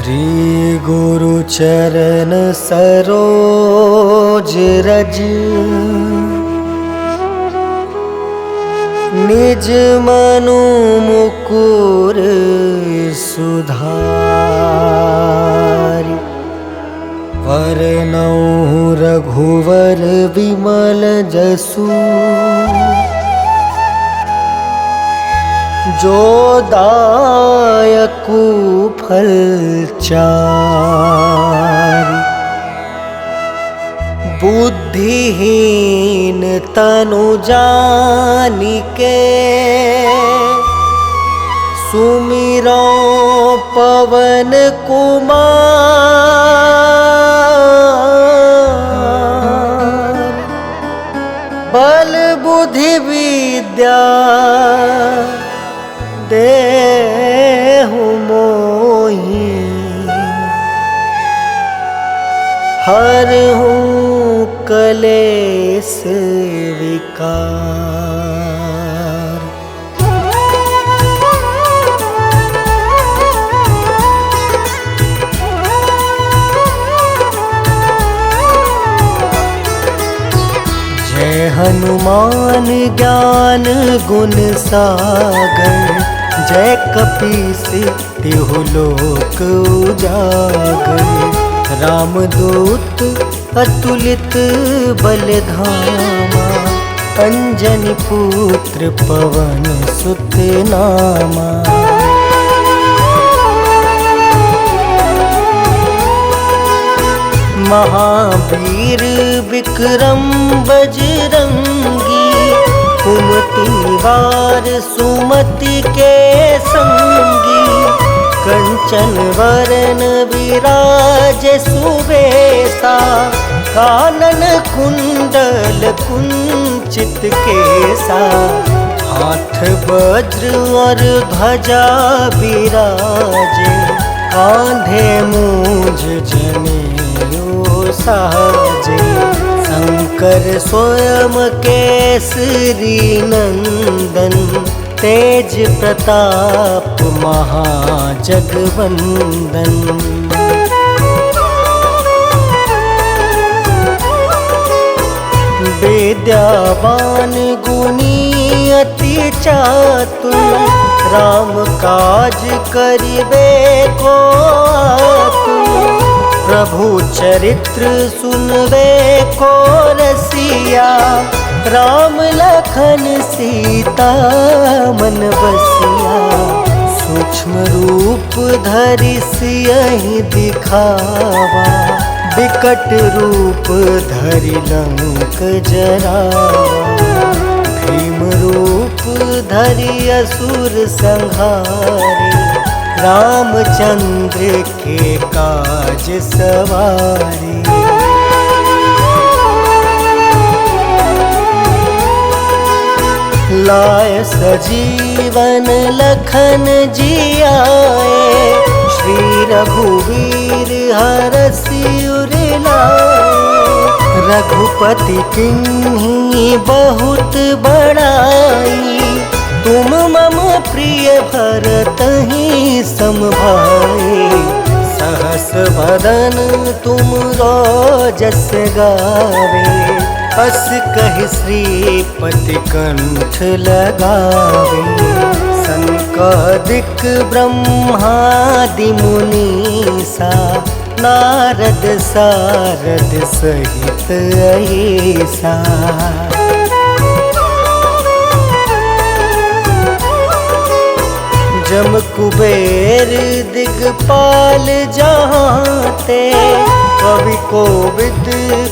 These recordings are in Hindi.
श्री गुरु चरण सरोज रज निज मनु मुकुर सुधारि वरनउँ रघुवर विमल जसु जो दायकु फल चारि बुद्धिहीन तनु जानिके सुमिरो पवन कुमार बल बुद्धि विद्या देहु मोहि हरहु कलेस विकार। जय हनुमान ज्ञान गुण सागर जय कपीस तिहु लोक उजागर। रामदूत अतुलित बलधामा अंजनी पुत्र पवन सुत नामा। महावीर विक्रम बजरंगी कुमति निवार सुमति के संगी। कंचन वरन विराज सुबेसा कानन कुंडल कुंचित केसा। हाथ वज्र और ध्वजा विराजे कांधे मूंज जनेऊ साजे। शंकर स्वयं केसरी नंदन तेज प्रताप महाजगवंदन। विद्यावान गुणी अति चातुर राम काज करिबे को आतुर। प्रभु चरित्र सुनबे को रसिया राम लखन सीता मन बसिया। सूक्ष्म रूप धरि सियहि दिखावा विकट रूप धरि लंक जरावा। भीम रूप धरि असुर संहारे रामचंद्र के काज सवारे। लाय सजीवन लखन जियाए श्री रघुवीर हरषि उर लाए। रघुपति किन्ही बहुत बड़ाई तुम मम प्रिय भरतहि सम भाई। सहस वदन तुम जस गावे अस कहि श्रीपति कंठ लगावे। सनकादिक ब्रह्मादि मुनीसा नारद सारद सहित अहिसा। जम कुबेर दिगपाल जहाँते कवि कोविद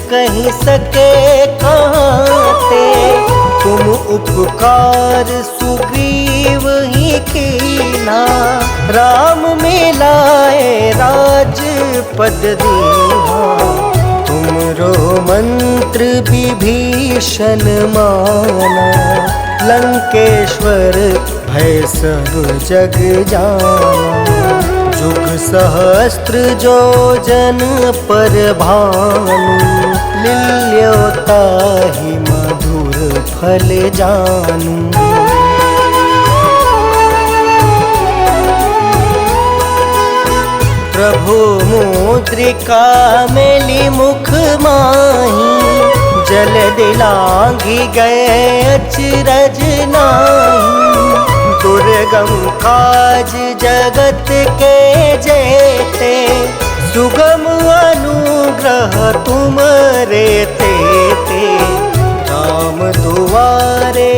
कहीं सके कहाँते। तुम उपकार सुग्रीव ही कीना राम मिलाए राजपद दीना। तुमरो मंत्र विभीषण माना लंकेश्वर भय सब जग जाना। जुग सहस्त्र जो जन पर भानु लील्योताहि मधुर फल जानू। प्रभु मुद्रिका मेली मुख माही, जल दिलांघि गए अचरज नाही। दुर्गम काज जगत के जेते, सुगम अनुग्रह तुम रे तेते। राम दुआरे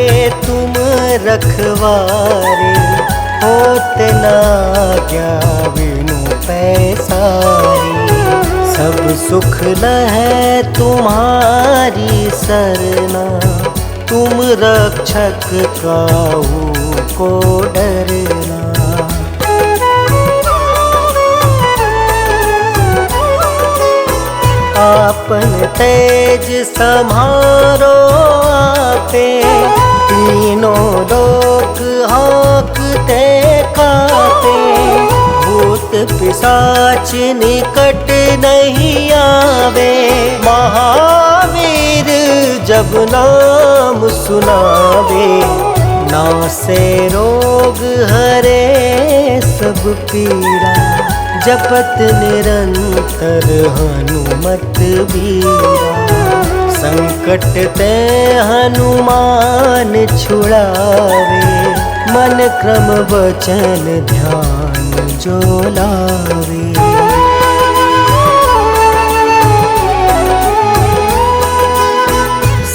तुम रखवारे, होत न आज्ञा बिनु पैसारी। सब सुख लहै तुम्हारी सरना, तुम रक्षक काहू को डरना। आपन तेज सम्हारो आपे, तीनों लोक हाँकते कापे। भूत पिशाच निकट नहीं आवे, महावीर जब नाम सुनावे। नासे रोग हरे सब पीड़ा, जपत निरंतर हनुमत बीरा। संकट ते हनुमान छुड़ावे, मन क्रम वचन ध्यान जो लावे।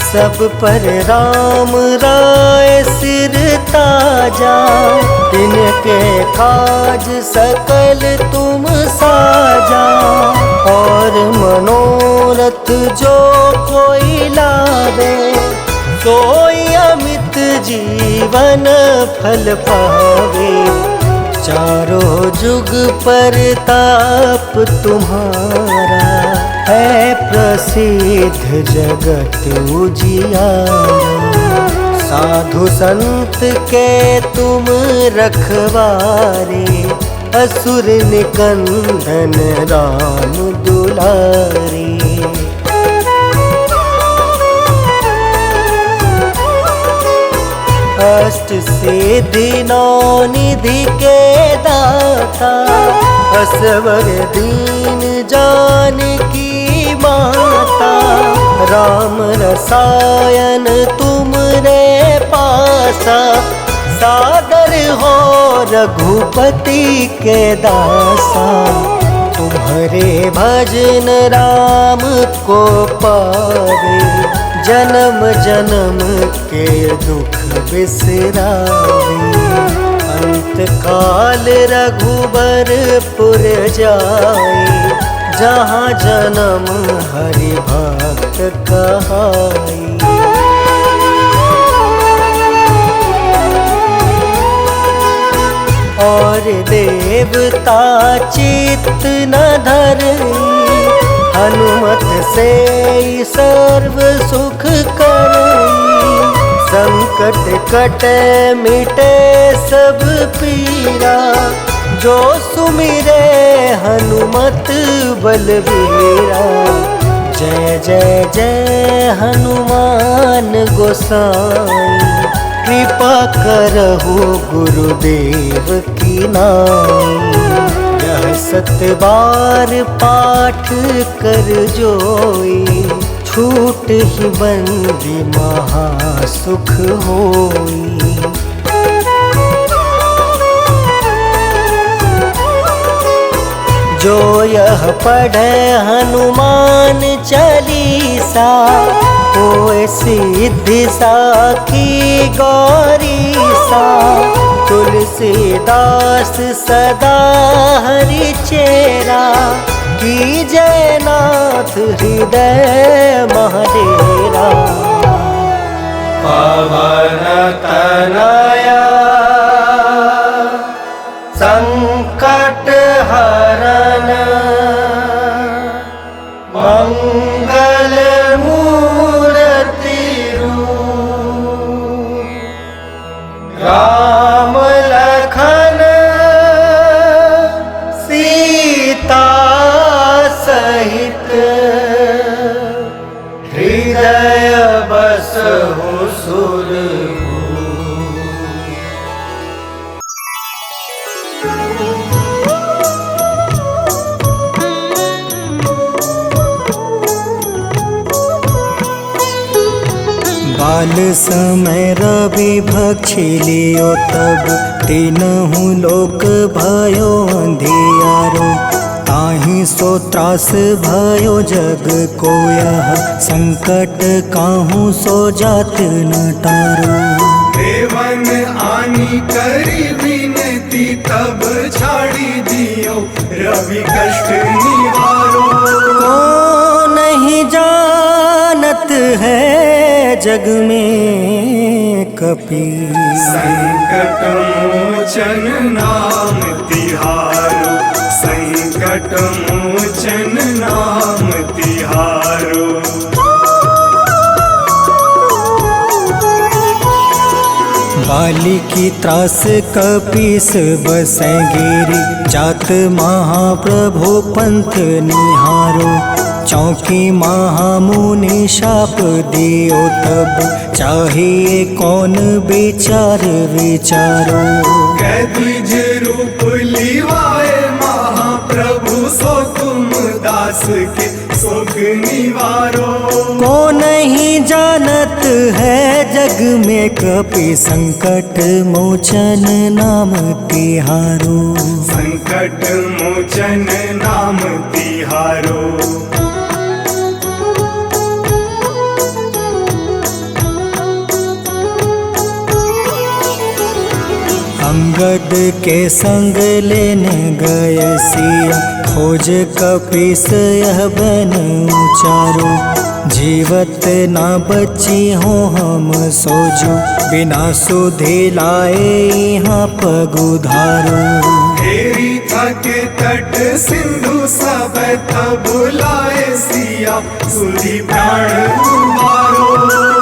सब पर राम राय सिर ताजा, तिनके काज सकल तुम साजा। और मनोरथ जो कोई लावे, सोई अमित जीवन फल पावे। चारों जुग परताप तुम्हारा, है प्रसिद्ध जगत उजियारा। साधु संत के तुम रखवारे, असुर निकंदन राम दुलारे। अष्ट सिद्धि नौ निधि के दाता, असवर दीन जानकी माता। राम रसायन तुम रे पासा, सादर हो रघुपति के दासा। तुम्हारे भजन राम को पावे, जन्म जन्म के दुख बिसरावे। अंत काल रघुबरपुर जाई, जहाँ जन्म हरि भक्त कहाई। और देवता चित्त न धरई, हनुमत से सर्व सुख करई। संकट कटे मिटे सब पीरा, जो सुमिरे हनुमत बलबीरा। जय जय जय हनुमान गोसाई, कृपा करहु गुरुदेव की नाई। यह 7 बार पाठ कर जोई, छूट ही बंदी महासुख होई। जो यह पढ़े हनुमान चालीसा, होए सिद्धि साखी गौरीसा। तुलसीदास सदा हरि चेरा, कीजय नाथ हृदय महडेरा। पवन तनया संकट हरन, मंगल मूर्ति रूप। राम लखन सीता सहित, हृदय बसहु सुरभूप। काल समय रवि भक्षी लियो तब तीनहु लोक भयो अंधियारो। ताहि सो त्रास भयो जग को यह संकट काहू सो जात न टारो। देवन आनी करी विनती तब छाड़ी दियो रवि कष्ट निवारो। को नहीं जानत है जग में कपि संकट मोचन नाम तिहारो। संकट मोचन नाम तिहारो। बाली की त्रास कपीस बसै गिरी जात महाप्रभु पंथ निहारो। चौकी महामुनि शाप दियो तब चाहिए कौन विचार विचारो। कैद्विज रूप लिवाए महाप्रभु सो तुम दास के सुख निवारो। को नहीं जानत है जग में कपि संकट मोचन नाम तिहारो। संकट मोचन नाम तिहारो। अंगद के संग लेने गए सिया खोज कपीस यह बन उचारो। जीवत ना बची हो हम सोजो बिना सुधि लाए यहाँ पगुधारो। घेरी थके तट सिंधु सब तब बुलाए सिया सुधि प्राण तुम्हारो।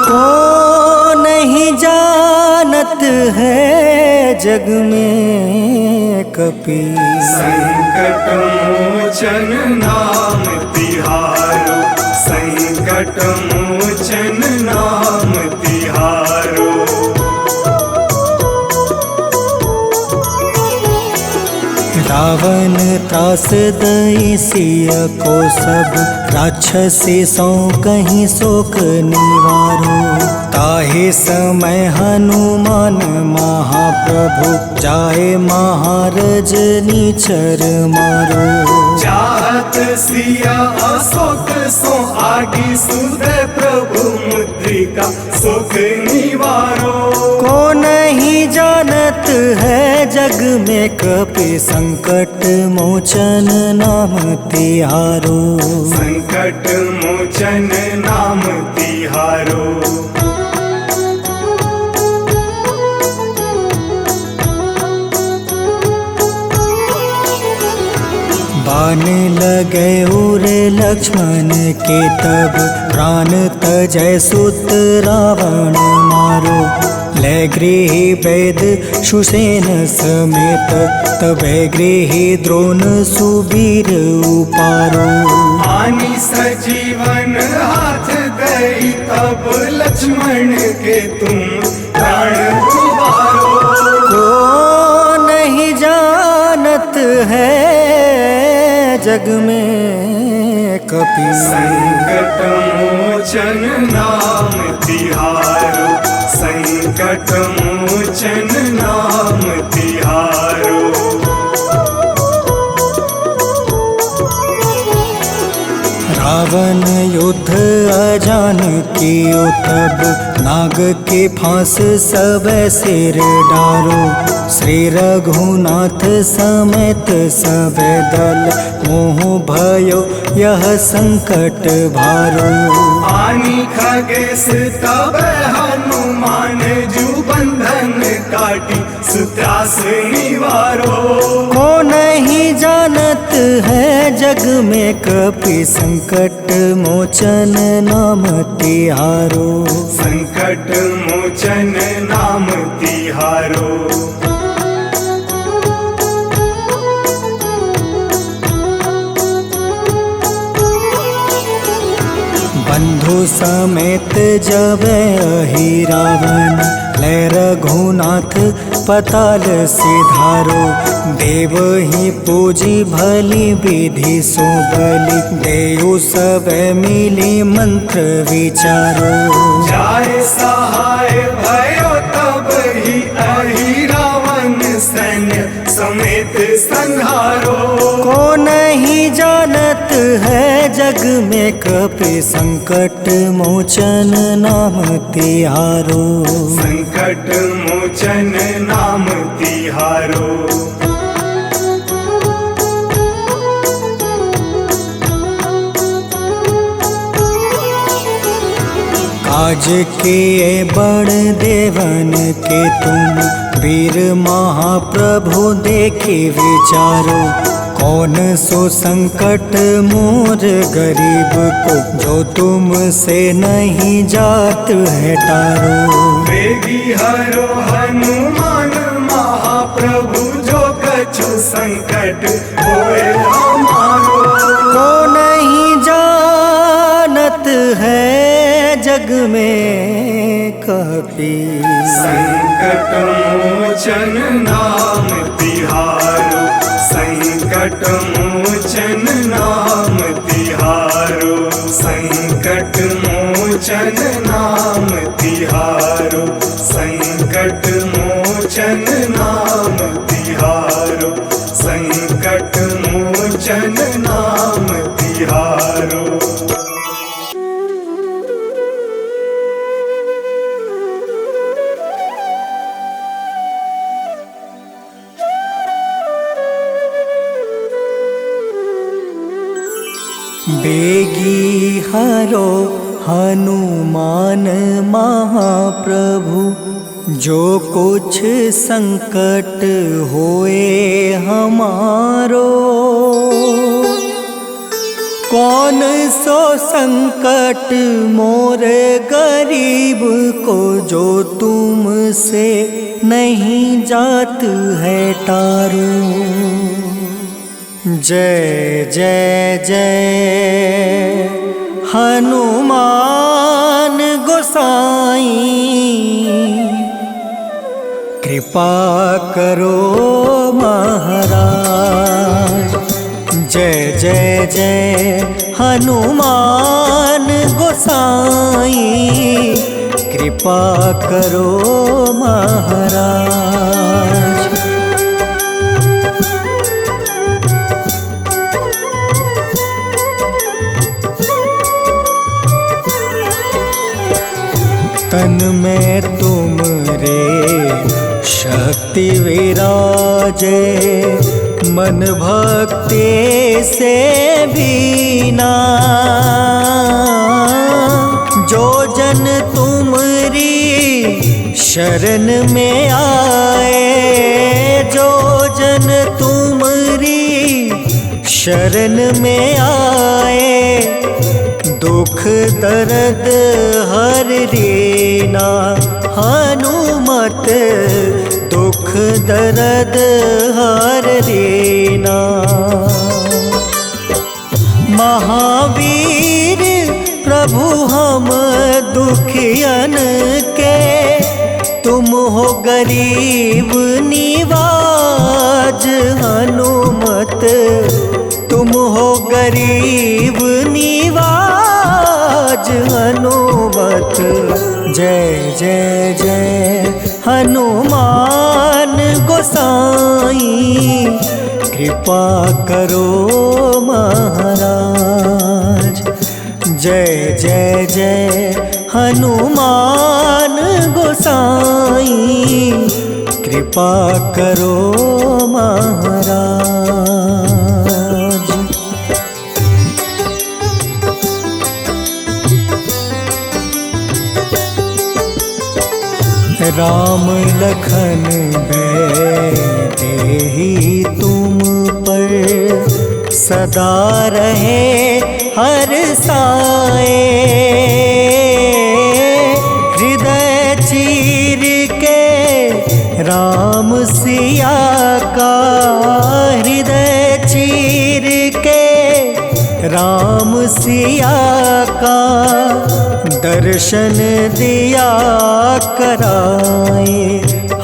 को नहीं जानत है जग में कपि संकट मोचन नाम तिहारो। संकट मोचन नाम तिहारो। रावण त्रास दई सिया को सब राक्षसी सो कहीं शोक निवारो। ताहि समय हनुमान महाप्रभु जाए महारज नीचर मारो। चाहत सिया अशोक सो आगी सुधे प्रभु मुद्रिका सुख निवारो। को नहीं जानत है जग में कपि संकट मोचन नाम तिहारो। संकट मोचन नाम तिहारो। बाण लगे उरे लक्ष्मण के तब प्राण तजय सुत रावण मारो। ले गृही वैद सुसेन समेत तबे गृही द्रोण सुबीर उपारो। आनी सजीवन हाथ गई तब लक्ष्मण के तुम प्राण उबारो। को नहीं जानत है जग में कपि संकट मोचन नाम तिहारो। संकट मोचन नाम तिहारो। रावण युद्ध अजान कियो तब नाग के फांस सब सिर डारो। श्री रघुनाथ समेत सब दल मोह भयो यह संकट भारो। आनी खगेश तब हनुमान जू बंधन काटी सुत्रास निवारो। को नहीं जानत है जग में कपि संकट मोचन नाम तिहारो। संकट मोचन नाम तिहारो। बंधु समेत जब अहि रावण ले रघुनाथ पताल सिधारो। देव ही पूजी भली विधि सुबली, देव सब मिली मंत्र विचारो। जाय सहाय भयो तब ही अहि रावण सैन्य समेत संहारो। को नहीं जानत है जग में कपि संकट मोचन नाम तिहारो। संकट मोचन नाम तिहारो। काज किए बड़ देवन के तुम, वीर महाप्रभु देखी विचारो। कौन सो संकट मोर गरीब को, जो तुमसे नहीं जात है टारो। वेगी हरो हनुमान महाप्रभु, जो कछु संकट होए हमारो। को नहीं जानत है जग में कपि, संकट मोचन नाम तिहारो। संकट मोचन नाम तिहारो। संकट मोचन नाम तिहारो। संकट मोचन नाम तिहारो। संकट मोचन नाम तिहारो। बेगी हरो हनुमान महाप्रभु, जो कुछ संकट होए हमारो। कौन सो संकट मोर गरीब को, जो तुमसे नहीं जात है टारो। जय जय जय हनुमान गोसाई, कृपा करो महाराज। जय जय जय हनुमान गोसाई, कृपा करो महाराज। तन में तुम रे शक्ति विराजे, मन भक्ति से भीना। जो जन तुमरी शरण में आए, जो जन तुमरी शरण में आए, दुख दर्द हर लेना। हनुमत दुख दर्द हर लेना। महावीर प्रभु हम दुखियन के, तुम हो गरीब निवाज। हनुमत तुम हो गरीब निवाज। हनुमत जय जय जय हनुमान गोसाई, कृपा करो महाराज। जय जय जय हनुमान गोसाई, कृपा करो महाराज। राम लखन देहि तुम पर, सदा रहे हर साए। हृदय चीर के राम सिया का, हृदय चीर के राम सिया का, दर्शन दिया कराए।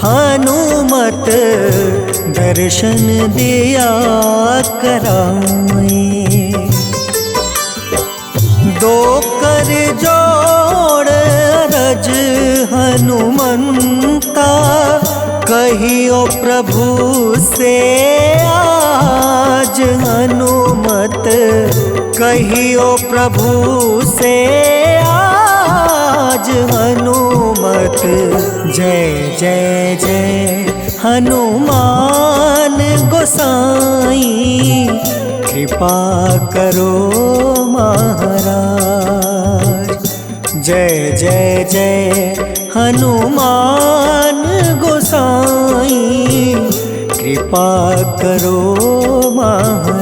हनुमत दर्शन दिया कराए। दो कर जोड़ अरज हनुमंता, कहियो प्रभु से आज हनुमत, कहियो प्रभु से आज हनुमत। जय जय जय हनुमान गोसाई, कृपा करो महाराज। जय जय जय हनुमान गोसाई, कृपा करो महाराज।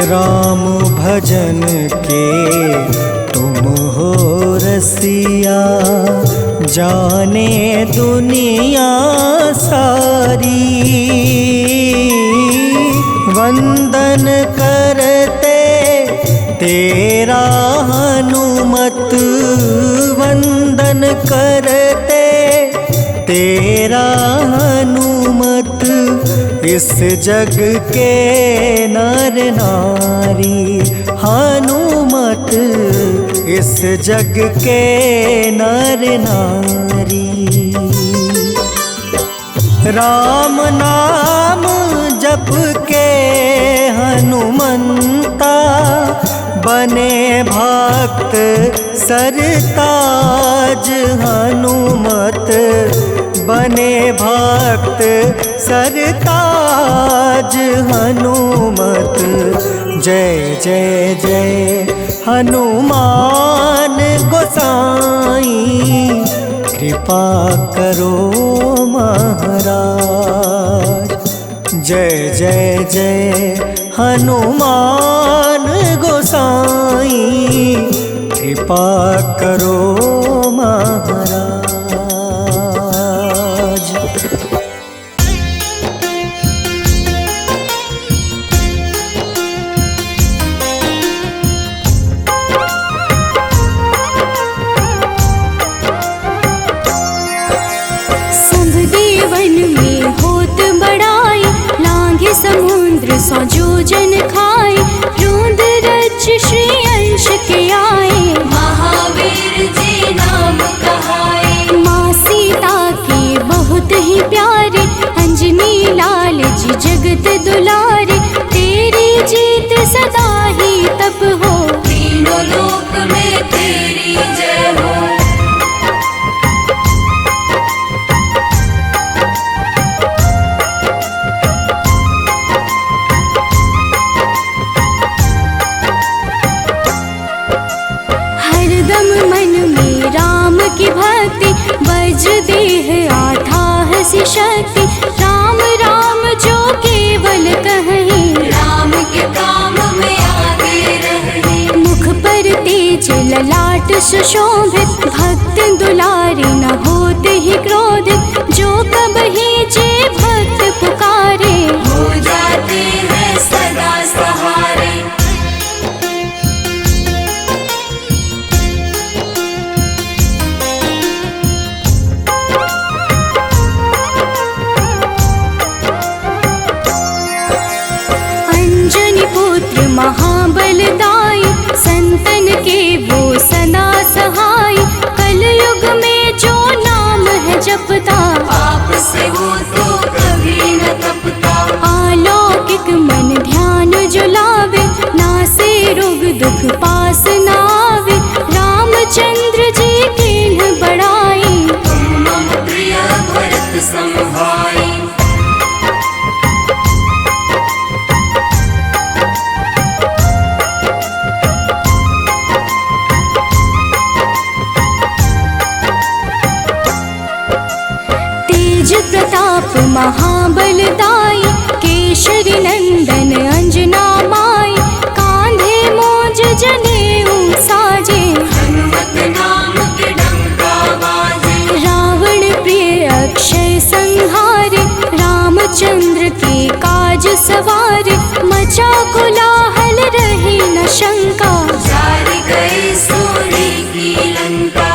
राम भजन के तुम हो रसिया, जाने दुनिया सारी। वंदन करते तेरा हनुमत, वंदन करते तेरा हनुमत। इस जग के नर नारी हनुमत, इस जग के नर नारी। राम नाम जप के हनुमंता, बने भक्त सरताज हनुमत, बने भक्त सरताज हनुमत। जय जय जय हनुमान गोसाई, कृपा करो महाराज। जय जय जय हनुमान गोसाई, कृपा करो महाराज। समुद्र सौ जोजन खाए, रोंद रज श्री अंश के आए। महावीर जी नाम कहाए, माँ सीता के बहुत ही प्यारे, अंजनी लाल जी जगत दुलारे। तेरी जीत सदा ही तब हो, तीनों लोक में तेरी जय हो। की भक्ति वज्र देह आठाह सी शक्ति, राम राम जो केवल कहें, राम के काम में आगे रहे। मुख पर तेज ललाट सुशोभित, भक्त दुलारे न होते ही क्रोधित। जो कबहि जे भक्त पुकारे, हो जाते हैं सदा सहारे। महाबलदाई, संतन के वो सदा सहाय। कलयुग में जो नाम है जपता, पाप से वो तो कभी न तपता। अलौकिक मन ध्यान जो लावे, नासे रोग दुख पास न आवे। रामचंद्र जी किन्ह बड़ाई, तुम मम प्रिय भरत सम भाई। प्रताप मचा कोलाहल रहे न शंका, जारी गई सूर्य की लंका।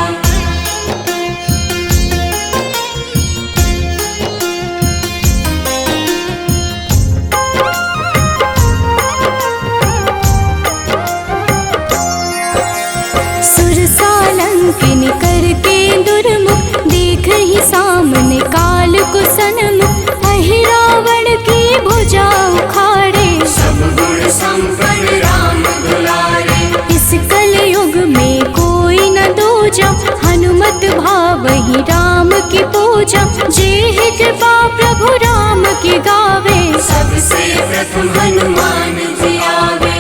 सुरसालंकिन करके दुर्मुख, देख ही सामने काल को सन्मुख। अहि रावण की भुजा उखाड़े, सब गुण संपन्न राम दुलारे। इस कलयुग में कोई न दूजा, हनुमत भावहि राम की पूजा। जेहि कृपा प्रभु राम की गावे, सबसे प्रथम हनुमान जी आवे।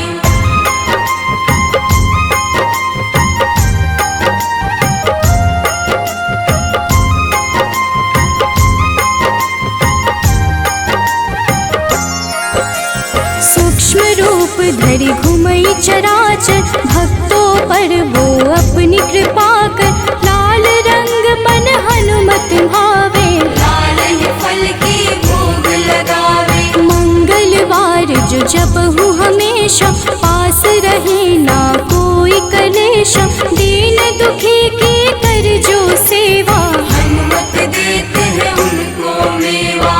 सूक्ष्म रूप धरि घुमई चराचर, भक्तों पर वो अपनी कृपा कर। लाल रंग मन हनुमत भावे, लाल ही फल की भोग लगावे। मंगलवार जो जपहु हमेशा, पास रहे ना कोई कलेशा। दीन दुखी की कर जो सेवा, हनुमत देते हैं उनको मेवा।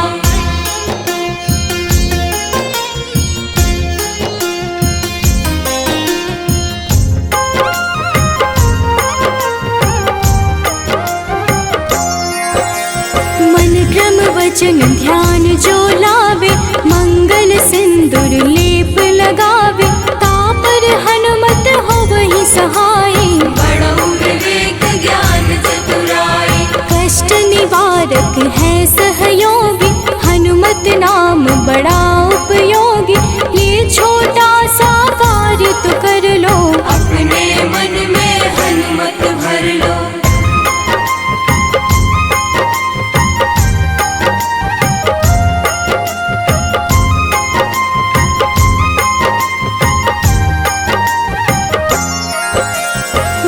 मन क्रम वचन ध्यान जो लावे, मंगल सिंदूर लेप लगावे। तापर हनुमत हो वही सहाय, बड़ो विवेक ज्ञान चतुराई। कष्ट निवारक है सहयोगी, हनुमत नाम बड़ा उपयोगी। ये छोटा सा कार्य तो कर लो, अपने मन में हनुमत भर लो।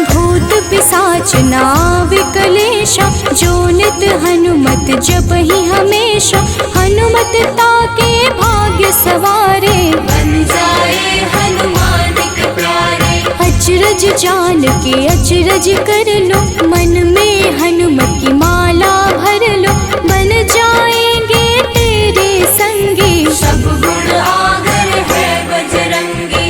भूत पिशाच नाव कलेशा, जो नित हनुमत जप ही हमेशा। हनुमत ताके भाग्य सवारे, बन जाए हनुमान के प्यारे। अचरज जान के अचरज कर लो, मन में हनुमत की माला भर लो। बन जाएंगे तेरे संगी, सब गुण आगर है बजरंगी।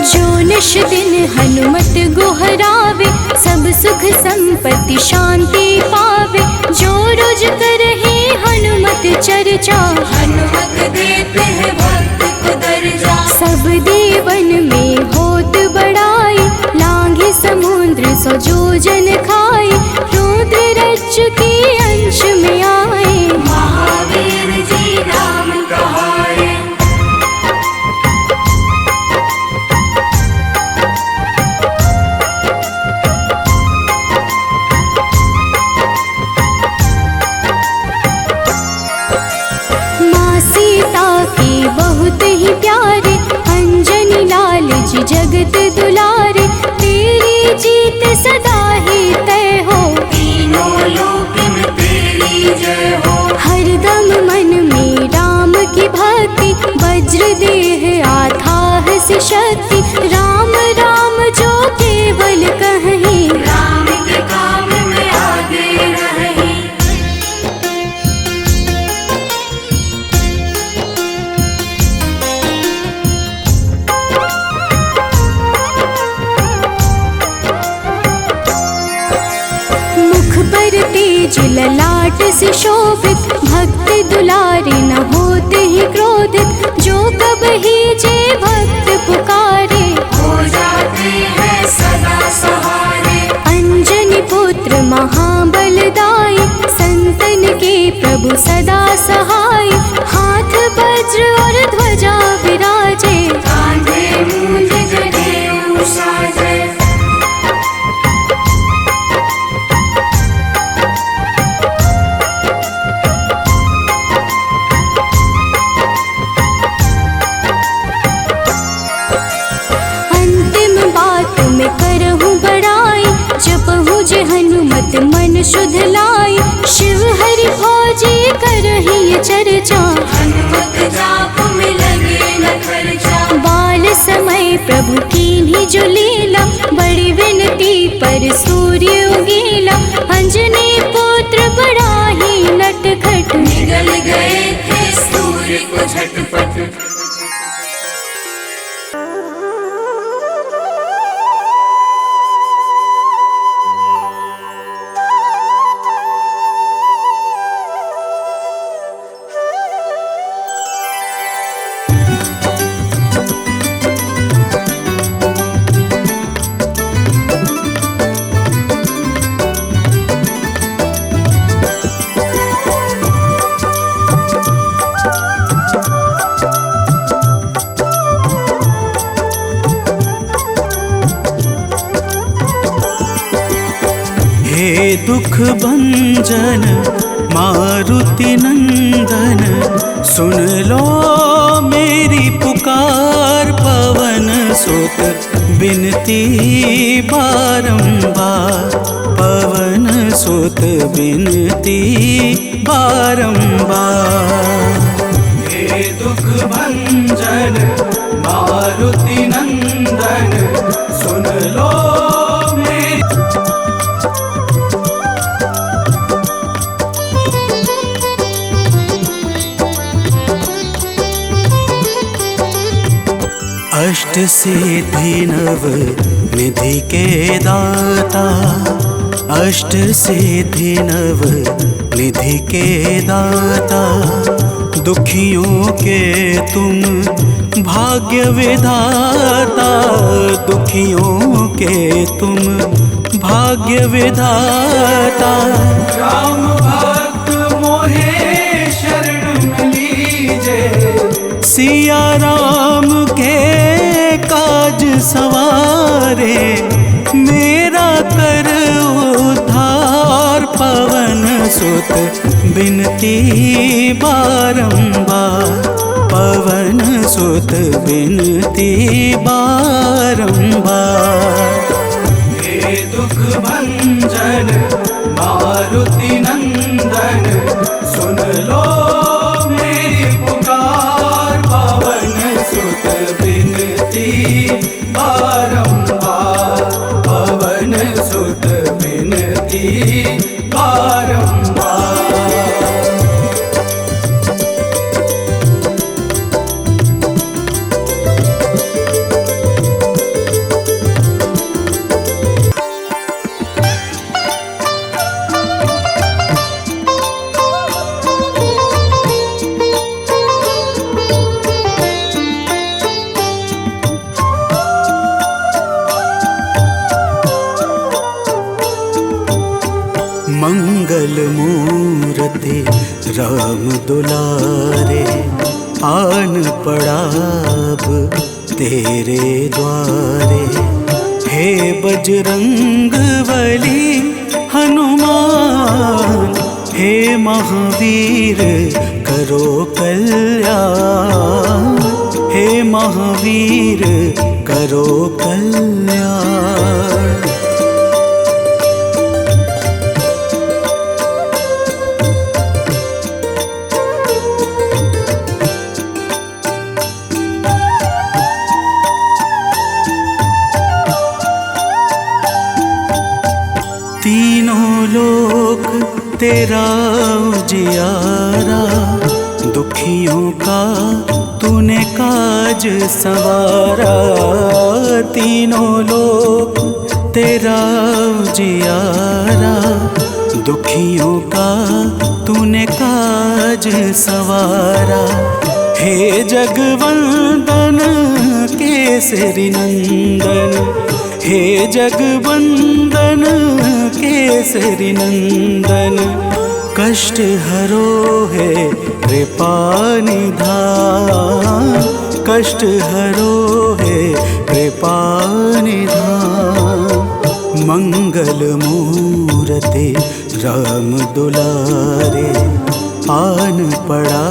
जो निश दिन हनुमत गोहरावे, सब सुख संपत्ति शांति पावे। जो रोज करहे हनुमत चर्चा, हनुमत देते हैं भक्त को दर्जा। सब देवन में होत बड़ाई, लांघे समुद्र सो जो जन खाए। रुद्र रज के अंश में आए, महावीर जी नाम कहाए। माँ सीता के बहुत ही प्यारे, अंजनी लाल जी जगत दुलारे। तेरी जीत सदा ही तय हो, तीनों लोक में तेरी जय हो। हरदम मन में राम की भक्ति, वज्र देह आथाह से शक्ति। राम राम जो केवल कहीं, राम के काम में आगे रही। मुख पर तेज ललाट से शोभित, भक्त दुलारे न होते ही क्रोधित। जो कब ही जे भक्त पुकारे, हो जाते हैं सदा सहारे। अंजनी पुत्र महाबलदाई, संतन के प्रभु सदा सहाय। हाथ वज्र और ध्वजा विराजे, कांधे मूंज जनेऊ साजे। शुद्ध लाई, शिव हरि भोजी करहि चर्चा। हनुमत जाप में लगे न खर्चा, बाल समय प्रभु कीन्ही जो लीला, बड़ी विनती पर सूर्य उगीला। अंजनी पुत्र बड़ा ही नटखट, निगल गए थे सूर्य को झटपट। हे दुख भंजन मारुति नंदन, सुन लो मेरी पुकार। पवन सुत बिनती बारंबार, पवन सुत बिनती बारंबार। हे दुख भंजन मारुति नंदन, सुन लो मेरी। अष्ट सिद्धि नव निधि के दाता, अष्ट सिद्धि नव निधि के दाता। दुखियों के तुम भाग्य विधाता, दुखियों के तुम भाग्य विधाता। राम भक्त मोहे शरण लीजे, सिया राम के काज सवारे। मेरा कर उद्धार, पवन सुत बिनती बारंबार, पवन सुत बिनती बारंबार। हे दुख भंजन मारुति नंदन, सुन लो मेरी पुकार। पवन सुत बिनती बारंबार, पवन सुत बिनती बारंबार। मंगल मूर्ति राम दुलारे, आन पड़ा अब तेरे द्वारे। हे बजरंग बली हनुमान, हे महावीर करो कल्याण, हे महावीर करो कल्याण। तीनों लोक तेरा उजियारा, दुखियों का तूने काज सवारा। तीनों लोक तेरा उजियारा, दुखियों का तूने काज सवारा। हे जगवंदन केसरी नंदन, हे जगवंदन केसरी नंदन। कष्ट हरो है कृपा निधान, कष्ट हरो है कृपा निधान। मंगल मूर्ति राम दुलारे, आन पड़ा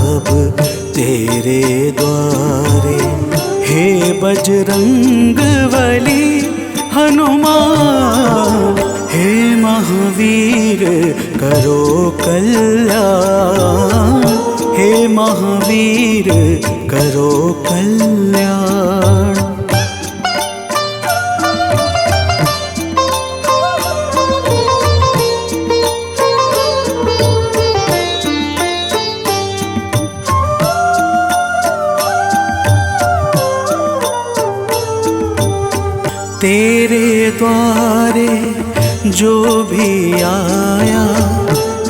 अब तेरे द्वारे। हे बजरंग बली हनुमान, हे महावीर करो कल्याण, हे महावीर करो कल्याण। तेरे द्वारे जो भी आया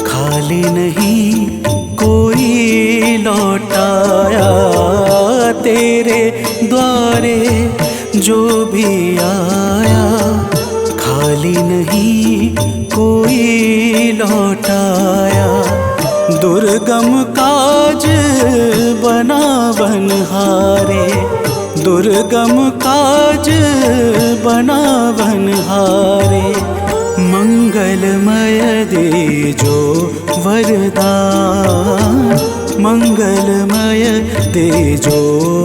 खाली नहीं कोई लौटाया। तेरे द्वारे जो भी आया खाली नहीं कोई लौटाया। दुर्गम काज बना बनहारे, दुर्गम काज बना बनहारे। मंगलमय दे जो वरदान, मंगलमय दे जो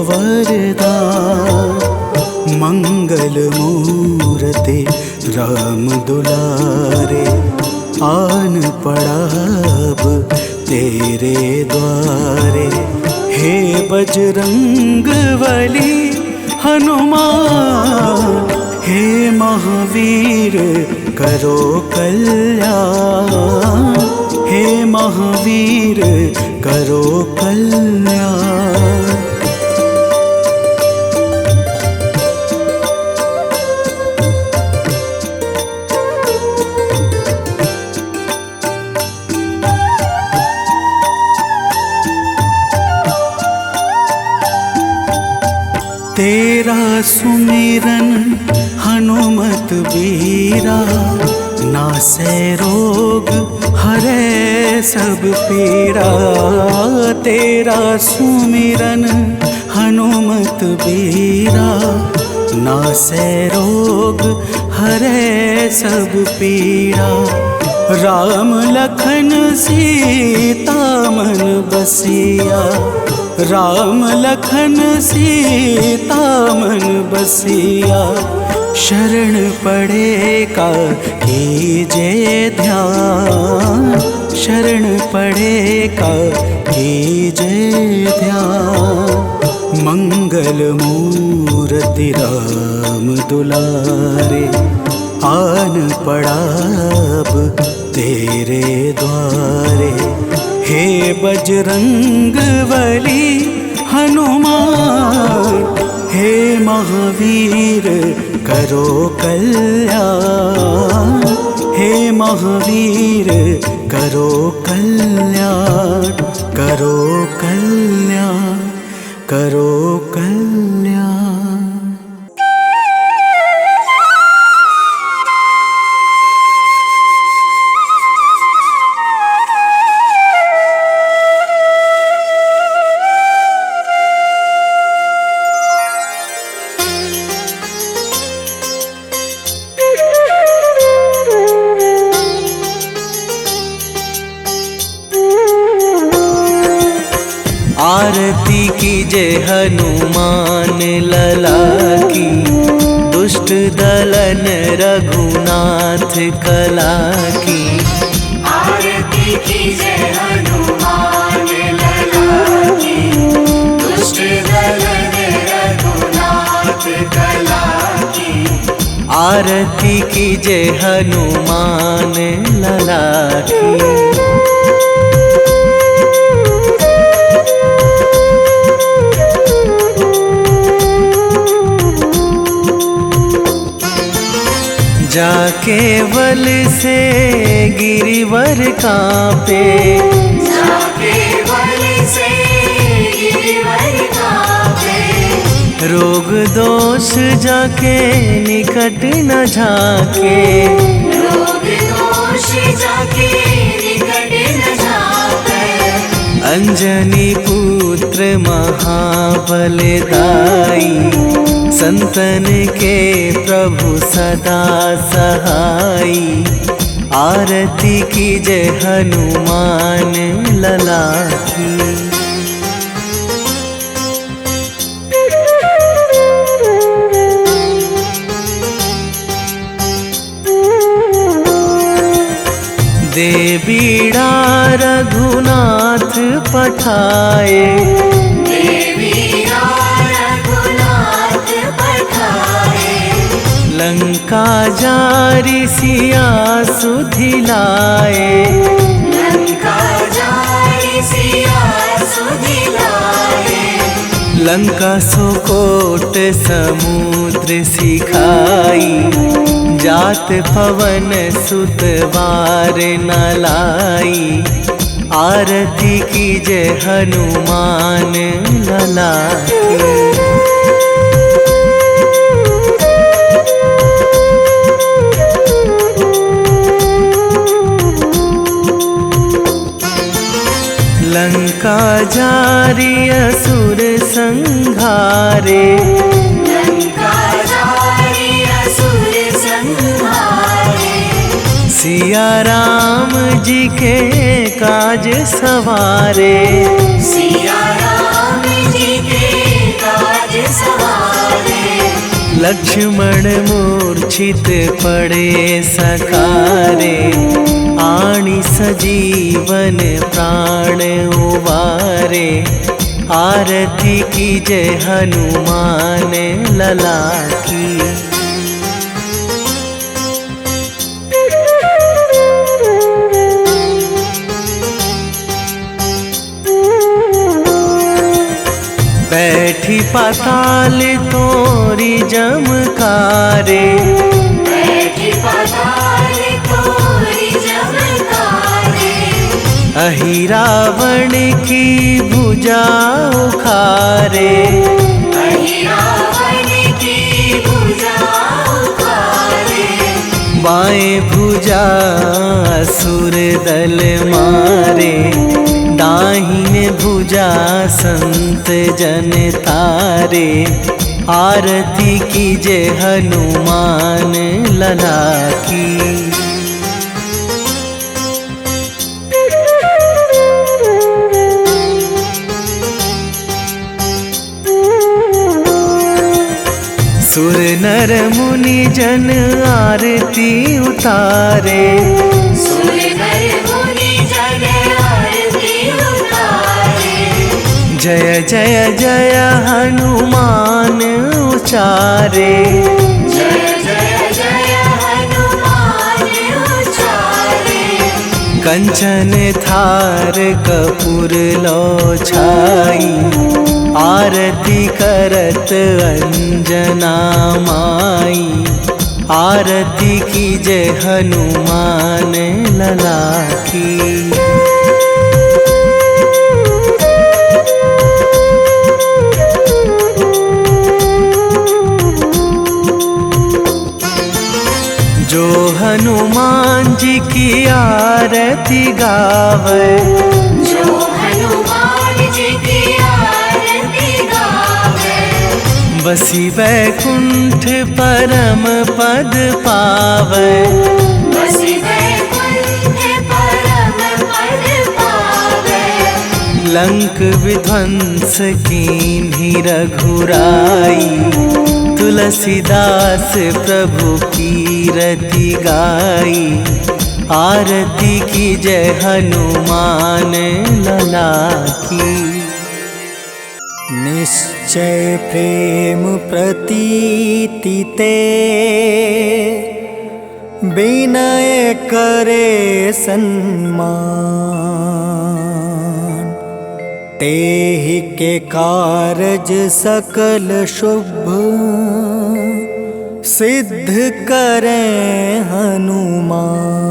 वरदान। मंगल मूर्ति राम दुलारे, आन पड़ा अब तेरे द्वारे। हे बजरंग बली हनुमान, हे महावीर करो कल्याण, हे महावीर करो कल्याण। तेरा सुमिरन हनुमत बीरा, नासै रोग हरे सब पीरा। तेरा सुमिरन हनुमत बीरा, नासै रोग हरे सब पीरा। राम लखन सीता मन बसिया, राम लखन सीता मन बसिया। शरण पड़े का कीजे ध्यान, शरण पड़े का कीजे ध्यान। मंगल मूर्ति राम दुलारे, आन पड़ा अब तेरे द्वारे। हे बजरंग बली हनुमान, हे महावीर करो कल्याण, हे महावीर करो कल्याण। करो कल्याण, करो कल्याण। आरती कीजे हनुमान लला की, दुष्ट दलन रघुनाथ कला की। आरती कीजे हनुमान लला की, दुष्ट दलन रघुनाथ कला की। आरती कीजे हनुमान लला की। जाके बल से गिरिवर कांपे, जाके बल से गिरिवर कांपे। रोग दोष जाके निकट न झाके, रोग दोष जाके निकट न झाके। अंजनी पुत्र महाबलदाई, संतन के प्रभु सदा सहाई। आरती कीजे हनुमान लला की। बीड़ा रघुनाथ पठाए, रघुनाथ पठाए। लंका जारी सिया सुधिलाए, लंका जारी सिया सुधिलाए। लंका सुकोट समुद्र सिखाई, जात पवन सुत वार न लाई। आरती कीजे हनुमान लला की। लंका जारी असुर संहारे, लंका जारी असुर संहारे। सिया राम जी के काज सवारे, सिया राम जी के काज सवारे। लक्ष्मण मूर्छित पड़े सकारे, आणी सजीवन प्राण उबारे। आरती कीजे हनुमान लला की। बैठी पाताल तोरी जमकारे, बैठी पाताल तोरी जमकारे। अहि रावण की भुजा उखारे, अहि रावण की भुजा उखारे। बाएं भुजा असुर दल मारे, दाहिने भुजा संत जन तारे। आरती कीजे हनुमान लला की। सुर नर मुनि जन आरती उतारे, सुर नर मुनि जन आरती उतारे। जय जय जय हनुमान उचारे, जय जय जय हनुमान उचारे। कंचन थार कपूर लो छाई, आरती करत अंजना माई। आरती कीजे हनुमान लला की। जो हनुमान जी की आरती गावे, जो हनुमान जी की आरती गावे। बसी वैकुंठ परम पद पावे, बसी वैकुंठ परम पद पावे। लंक विध्वंस कीन्ही रघुराई, तुलसीदास प्रभु कीरति गाई। आरती कीजे हनुमान लला की। निश्चय प्रेम प्रतीति ते, विनय करे सन्मान। तेहि के कारज सकल शुभ, सिद्ध करें हनुमान।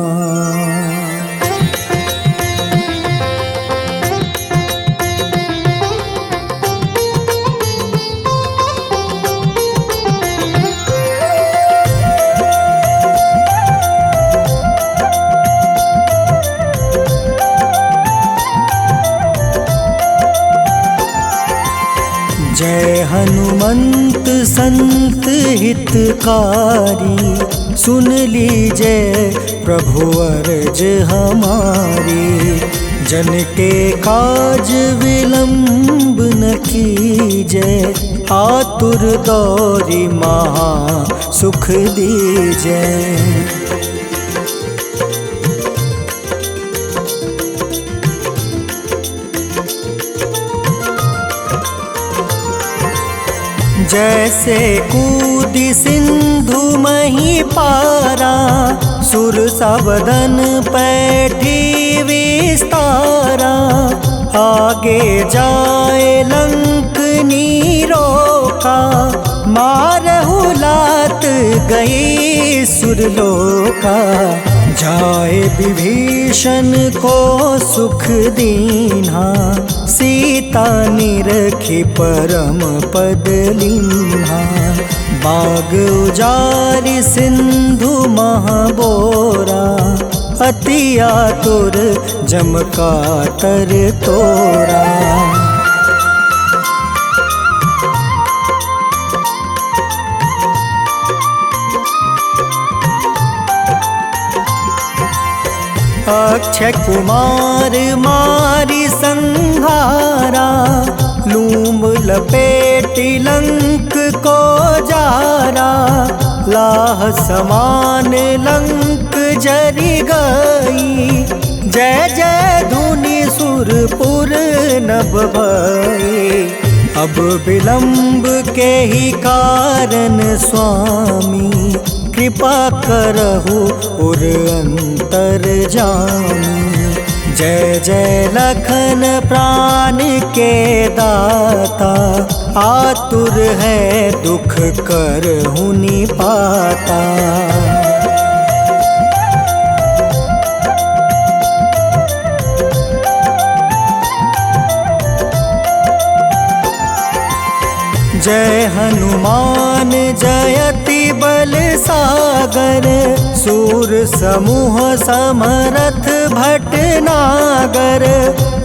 जय हनुमंत संत हितकारी, सुन लीजय प्रभु अर्ज हमारी। जन के काज विलंब न कीजय, आतुर दौरी महा सुख दीजय। जैसे कूदी सिंधु मही पारा, सुर सावदन पैठी विस्तारा। आगे जाए लंक नीरोका, मारहु लात गई सुरलोका। जाए विभीषण को सुख दीन्हा, सीता निरखी परम पद लीन्हा। बाग उजारि सिंधु महाबोरा, अति आतुर जम कातर तोरा। अक्षय कुमार मारी संहारा, लूम लपेटी लंक को जारा। लाह समान लंक जरी गई, जय जय धुनि सुरपुर नभ भई। अब विलंब के ही कारण स्वामी, कृपा करहु उर अंतर जामी। जय जय लखन प्राण के दाता, आतुर है दुख करहु निपाता। जय हनुमान जयति बल सागर, सूर समूह समरथ भटनागर।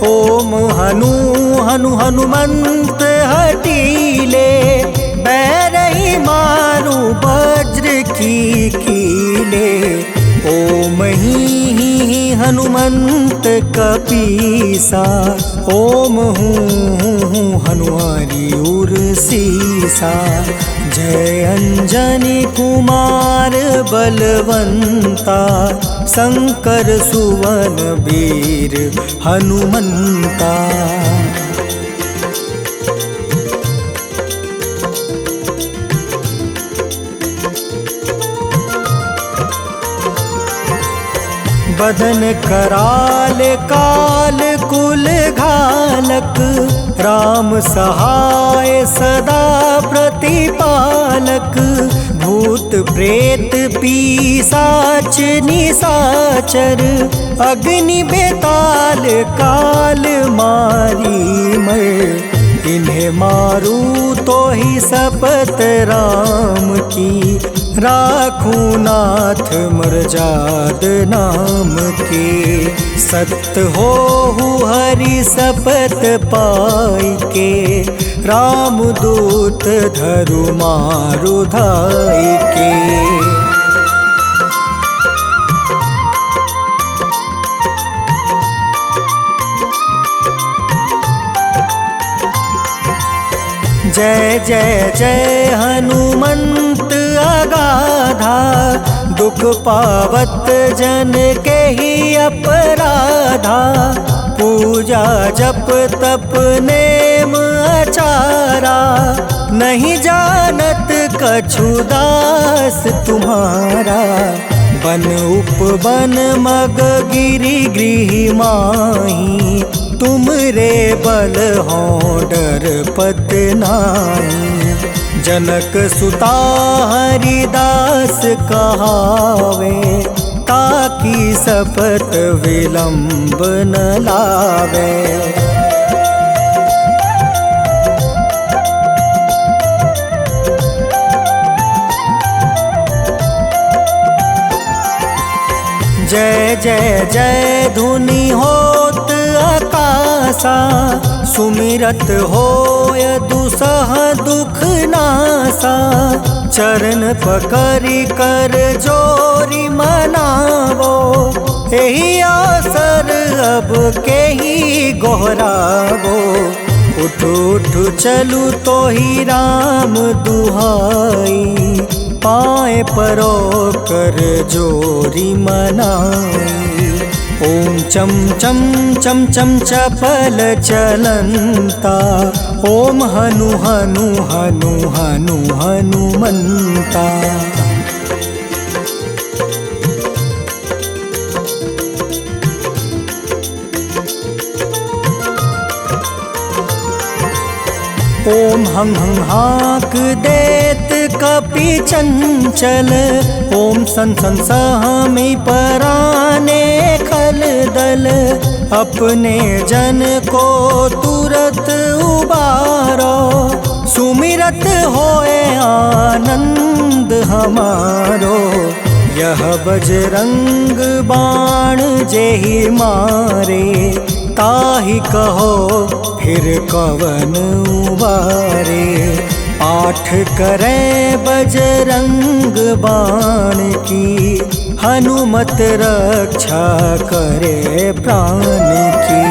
ओम हनु हनु हनुमंत हटीले, बैरही मारू वज्र की कीले। ओम ही हनुमंत कपीसा, ओम हूँ हनुमारी उर सीसा। जय अंजनी कुमार बलवंता, शंकर सुवन वीर हनुमंता। बदन कराल काल कुल घालक, राम सहाय सदा प्रतिपालक। भूत प्रेत पिशाच निशाचर, अग्नि बेताल काल मारी मर। इन्हें मारू तो ही शपथ राम की, राखूं नाथ मर्जाद नाम के। सत्य हो हरि शपथ पाई के, राम दूत धरु मारु धाई के। जय जय जय हनुमंत अगाधा, दुख पावत जन के ही अपराधा। पूजा जप तप नेम आचारा, नहीं जानत कछु दास तुम्हारा। बन उपवन मग गिरि गृह माही, तुम रे बल हो डर पत नाई। जनक सुता हरिदास कहावे, ताकि शपथ विलंब न लावे। जय जय जय धुनि होत आकाशा, सुमिरत होय दुसह दुख नासा। चरण पकड़ि कर जोरी मनावो, एही आसर अब के ही गोहरावो। उठ उठ चलू तो ही राम दुहाई, पाए परो कर जोरी मनाई। ॐ चं चं चं चं चपल चलन्ता ॐ हनु हनु हनु हनु हनुमन्ता। ॐ हं हं हाक देत कपि चंचल ॐ सन सन सहमी पराने खल दल। अपने जन को तुरत उबारो सुमिरत होए आनंद हमारो। यह बजरंग बाण जेहि मारे ताहि कहो फिर कवन उबारे। पाठ करे बजरंग बाण की हनुमत रक्षा करे प्राण की।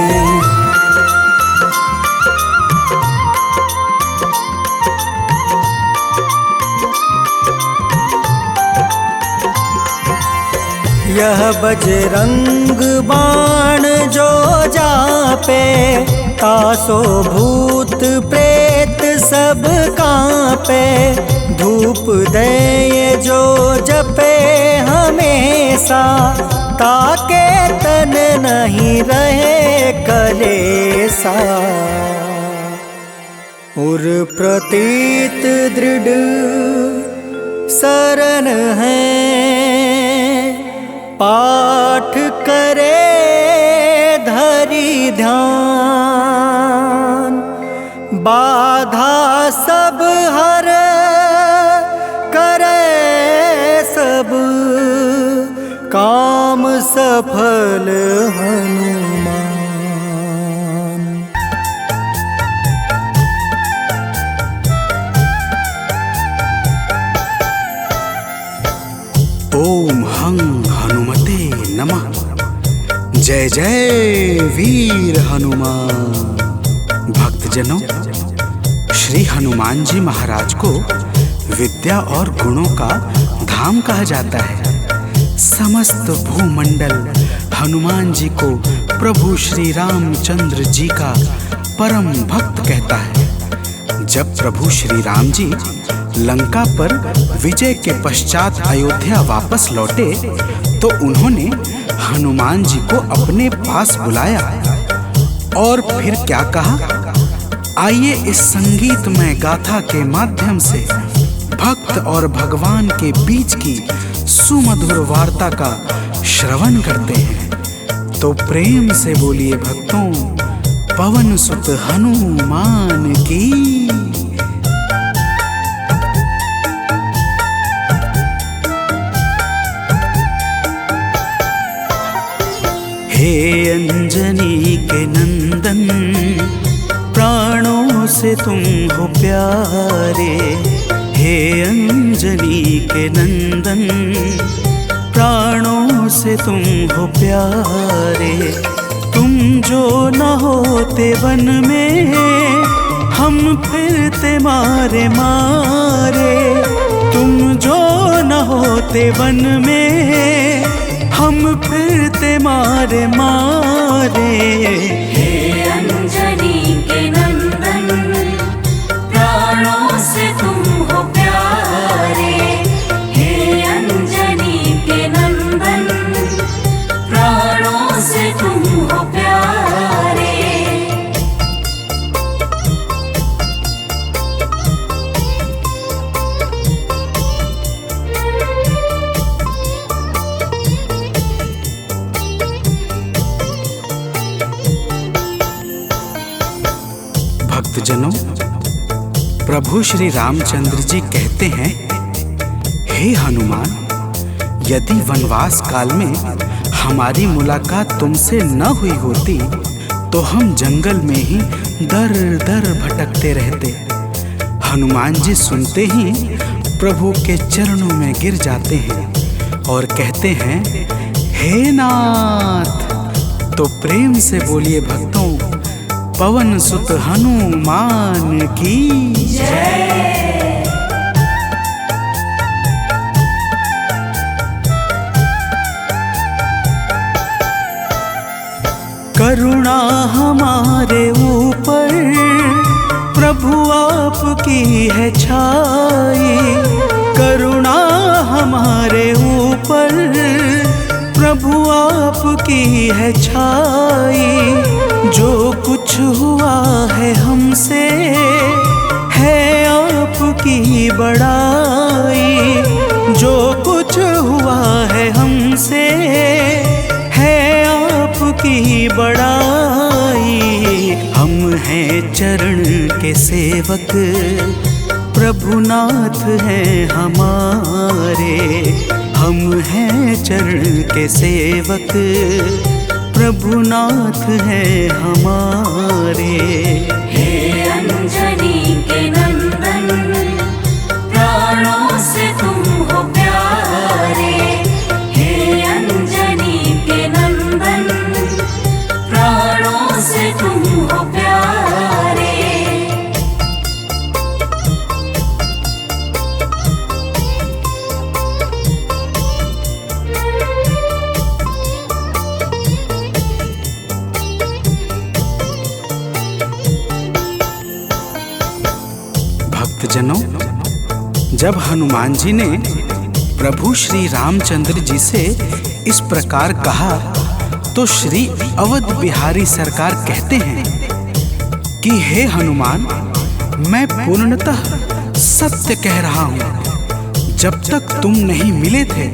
यह बजरंग बाण जो जापे तासो भूत प्रेत सब कांपे। धूप दे जो जपे हमेशा ताके तन नहीं रहे कलेसा। उर प्रतीत दृढ़ शरण है पाठ करे धरि ध्यान। बाधा सब हर करे सब काम सफल हनुमान। ओम हं हनुमते नमः। जय जय वीर हनुमान। भक्तजनों, श्री हनुमान जी महाराज को विद्या और गुणों का धाम कहा जाता है। समस्त भूमंडल हनुमान जी को प्रभु श्री रामचंद्र जी का परम भक्त कहता है। जब प्रभु श्री राम जी लंका पर विजय के पश्चात अयोध्या वापस लौटे तो उन्होंने हनुमान जी को अपने पास बुलाया और फिर क्या कहा, आइए इस संगीतमय गाथा के माध्यम से भक्त और भगवान के बीच की सुमधुर वार्ता का श्रवण करते हैं। तो प्रेम से बोलिए भक्तों, पवन सुत हनुमान की। हे अंजनी के नंदन, प्राणों से तुम हो प्यारे। हे अंजनी के नंदन, प्राणों से तुम हो प्यारे। तुम जो न होते वन में हम फिरते मारे मारे। तुम जो न होते वन में हम फिरते मारे मारे। हे अंजनी के नंदन, प्राणों से तुम हो प्यारे। हे अंजनी के नंदन, प्राणों से तुम हो प्यारे। भक्तजनों, प्रभु श्री रामचंद्र जी कहते हैं, हे हनुमान, यदि वनवास काल में हमारी मुलाकात तुमसे न हुई होती तो हम जंगल में ही दर दर भटकते रहते। हनुमान जी सुनते ही प्रभु के चरणों में गिर जाते हैं और कहते हैं, हे नाथ। तो प्रेम से बोलिए भक्तों, पवन सुत हनुमान की जय। करुणा हमारे ऊपर प्रभु आपकी है छाई। करुणा हमारे ऊपर प्रभु आपकी है छाई। जो कुछ हुआ है हमसे है आपकी बड़ाई। जो कुछ हुआ है हमसे है आपकी बड़ाई। हम हैं चरण के सेवक प्रभुनाथ हैं हमारे। हम हैं चरण के सेवक प्रभुनाथ हैं हमारे। हे अंजनी के नंदन, प्राणों से तुम हो प्यारे। हे अंजनी के नंदन, प्राणों से तुम हो प्यारे। भक्तजनों, जब हनुमान जी ने प्रभु श्री रामचंद्र जी से इस प्रकार कहा तो श्री अवध बिहारी सरकार कहते हैं कि हे हनुमान, मैं पूर्णतः सत्य कह रहा हूँ। जब तक तुम नहीं मिले थे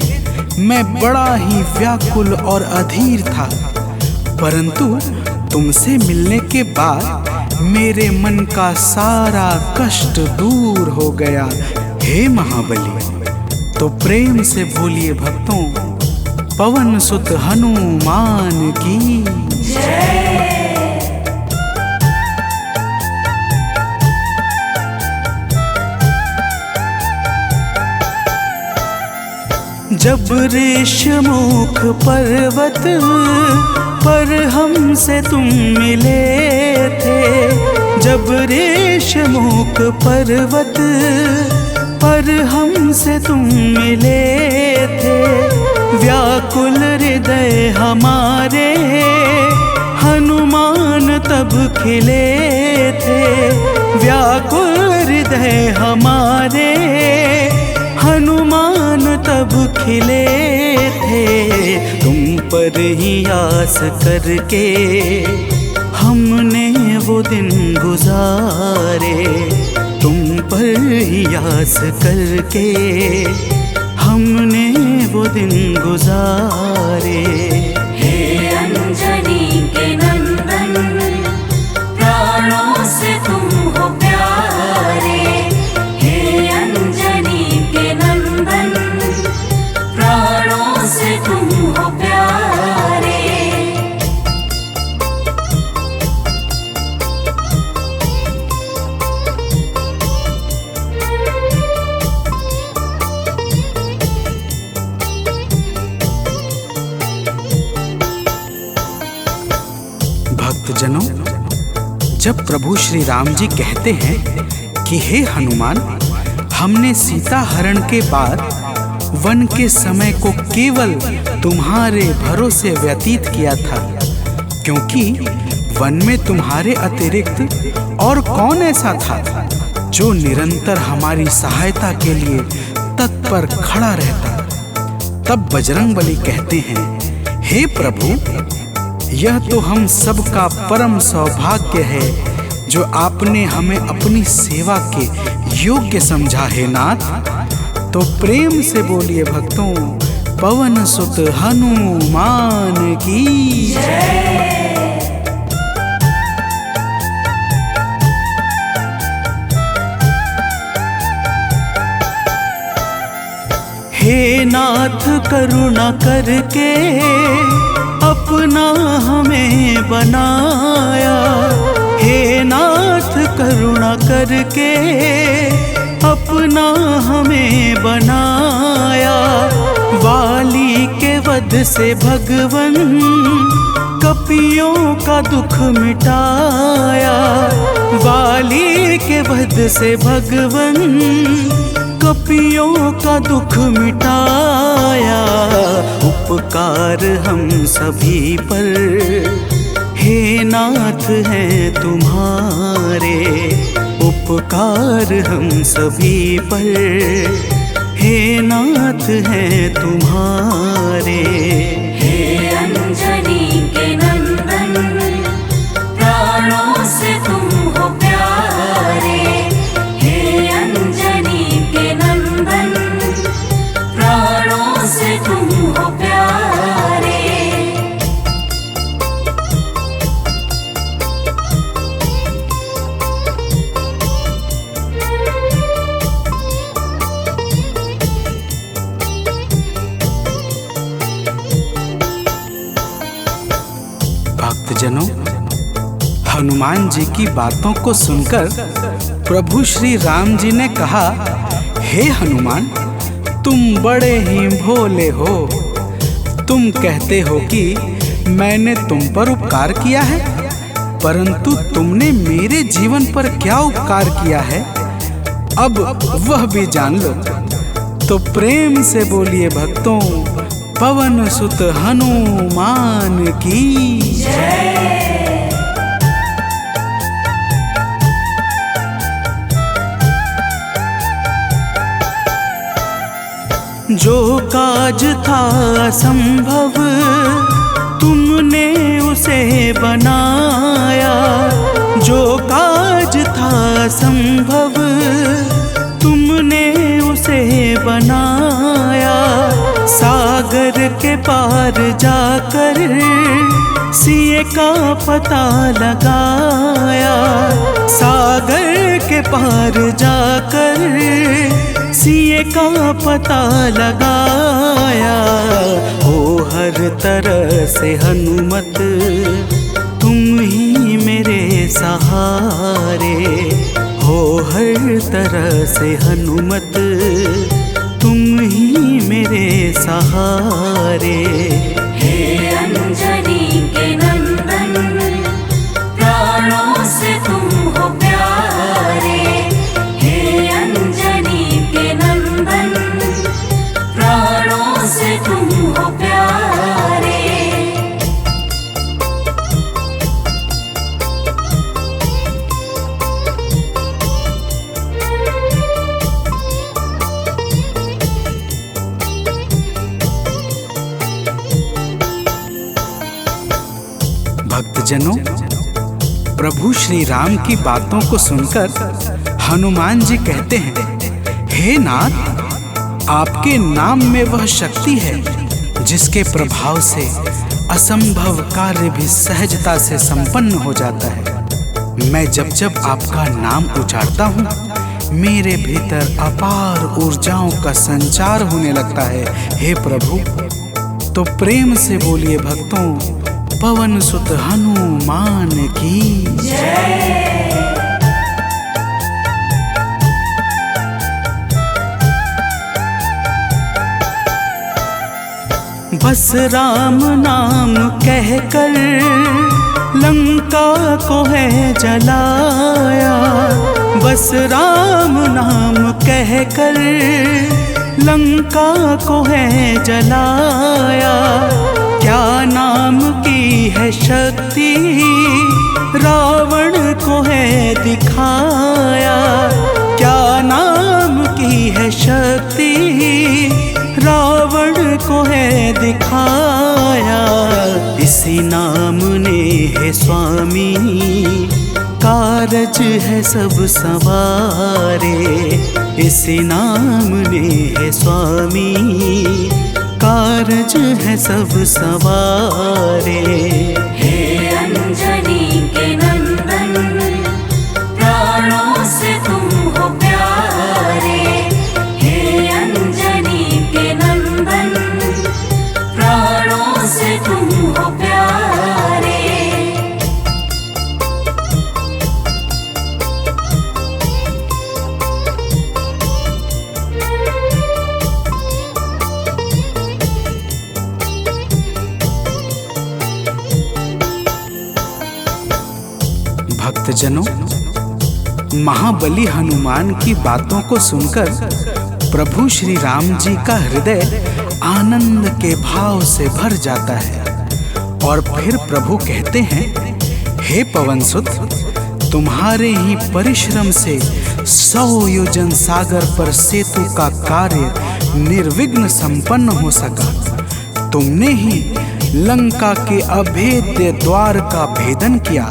मैं बड़ा ही व्याकुल और अधीर था, परंतु तुमसे मिलने के बाद मेरे मन का सारा कष्ट दूर हो गया। हे महाबली, तो प्रेम से बोलिए भक्तों, पवन सुत हनुमान की जय। जब ऋषमुख पर्वत पर हमसे तुम मिले थे। जब ऋषमुख पर्वत पर हमसे तुम मिले थे। व्याकुल हृदय हमारे हनुमान तब खिले थे। व्याकुल हृदय हमारे हनुमान तब खिले थे। तुम पर ही आस करके हमने वो दिन गुजारे। तुम पर ही आस करके हमने वो दिन गुजारे। हे अंजनी के नंदन, प्राणों से तुम हो प्यारे। हे अंजनी के नंदन, प्राणों से तुम हो प्यारे। भक्तजनों, जब प्रभु श्री राम जी कहते हैं कि हे हनुमान, हमने सीता हरण के बाद वन के समय को केवल तुम्हारे भरोसे व्यतीत किया था, क्योंकि वन में तुम्हारे अतिरिक्त और कौन ऐसा था जो निरंतर हमारी सहायता के लिए तत्पर खड़ा रहता। तब बजरंगबली कहते हैं, हे प्रभु, यह तो हम सबका परम सौभाग्य है जो आपने हमें अपनी सेवा के योग्य समझा है नाथ। तो प्रेम से बोलिए भक्तों, पवन सुत हनुमान की जय। हे नाथ करुणा करके अपना हमें बनाया। हे नाथ करुणा करके अपना हमें बनाया। वाली के वध से भगवन कपियों का दुख मिटाया। वाली के वध से भगवन कपियों का दुख मिटाया। उपकार हम सभी पर हे नाथ हैं तुम्हारे उपकार हम सभी पर, हे नाथ हैं तुम्हारे। हे अंजनी के नंदन, प्राणों से तुम हो प्यारे। हे अंजनी के नंदन, प्राणों से तुम हो प्यारे। भक्तजनों, हनुमान जी की बातों को सुनकर प्रभु श्री राम जी ने कहा, हे हनुमान, तुम बड़े ही भोले हो। तुम कहते हो कि मैंने तुम पर उपकार किया है, परंतु तुमने मेरे जीवन पर क्या उपकार किया है, अब वह भी जान लो। तो प्रेम से बोलिए भक्तों, पवन सुत हनुमान की जय। जो काज था असंभव तुमने उसे बनाया, जो काज था असंभव तुमने उसे बनाया। सागर के पार जाकर सिए का पता लगाया, सागर के पार जाकर सिए का पता लगाया। हो हर तरह से हनुमत तुम ही मेरे सहारे, हो हर तरह से हनुमत तुम ही मेरे सहारे। हे अंजनी के नंदन, प्राणों से तुम हो प्यारे। हे अंजनी के नंदन, प्राणों से तुम हो प्यारे। भक्तजनों, प्रभु श्री राम की बातों को सुनकर हनुमान जी कहते हैं, हे नाथ, आपके नाम में वह शक्ति है जिसके प्रभाव से असंभव कार्य भी सहजता से संपन्न हो जाता है। मैं जब जब आपका नाम उचारता हूँ, मेरे भीतर अपार ऊर्जाओं का संचार होने लगता है। हे प्रभु, तो प्रेम से बोलिए भक्तों, पवन सुत हनुमान की जय। बस राम नाम कहकर लंका को है जलाया, बस राम नाम कहकर लंका को है जलाया। क्या नाम की है शक्ति रावण को है दिखाया, क्या नाम की है शक्ति रावण को है दिखाया। इसी नाम ने है स्वामी कारज है सब सवारे, इसी नाम ने है स्वामी कारज है सब सवारे। हे अंजनी के नंदन, प्राणों से तुम हो प्यारे। हे अंजनी के नंदन, प्राणों से तुम हो प्यारे। भक्तजनों, महाबली हनुमान की बातों को सुनकर प्रभु श्री राम जी का हृदय आनंद के भाव से भर जाता है और फिर प्रभु कहते हैं, हे पवन सुत, तुम्हारे ही परिश्रम से 100 योजन सागर पर सेतु का कार्य निर्विघ्न संपन्न हो सका। तुमने ही लंका के अभेद्य द्वार का भेदन किया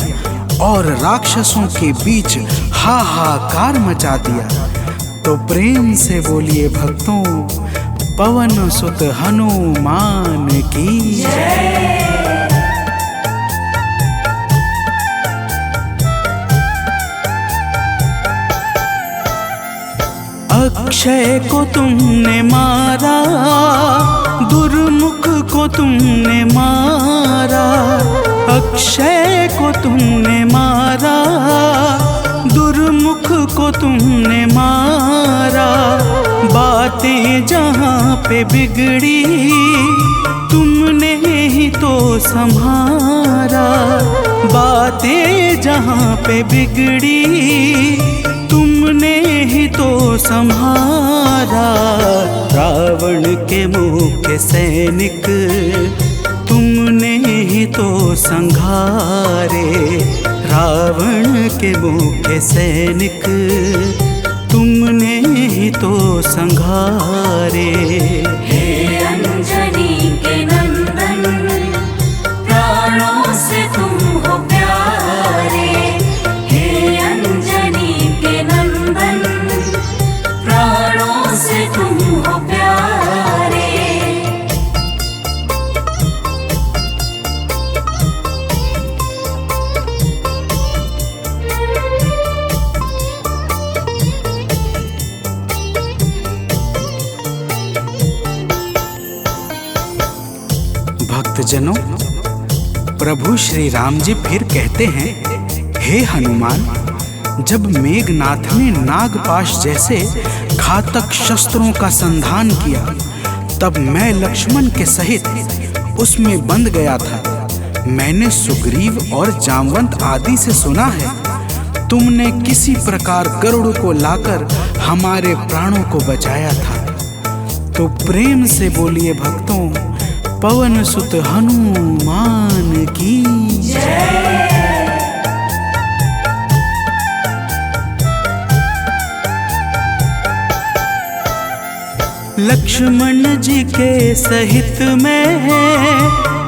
और राक्षसों के बीच हाहाकार मचा दिया। तो प्रेम से बोलिए भक्तों, पवन सुत हनुमान की जय। अक्षय को तुमने मारा, दुर्मुख को तुमने मारा। अक्षय को तुमने मारा, दुर्मुख को तुमने मारा। बातें जहाँ पे बिगड़ी तुमने ही तो संभारा। बातें जहाँ पे बिगड़ी तुमने ही तो संहारा। रावण के मुख्य सैनिक तुमने ही तो संघारे। रावण के मुख्य सैनिक तुमने ही तो संघारे। हे अंजनी के नंदन, प्राणों से तुम हो प्यारे। हे अंजनी के नंदन, प्राणों से तुम हो प्यारे। भक्तजनों, प्रभु श्री राम जी फिर कहते हैं, हे हनुमान, जब मेघनाथ ने नागपाश जैसे घातक शस्त्रों का संधान किया, तब मैं लक्ष्मण के सहित उसमें बंध गया था। मैंने सुग्रीव और जामवंत आदि से सुना है, तुमने किसी प्रकार गरुड़ को लाकर हमारे प्राणों को बचाया था। तो प्रेम से बोलिए भक्तों, पवन सुत हनुमान की जय। लक्ष्मण जी के सहित में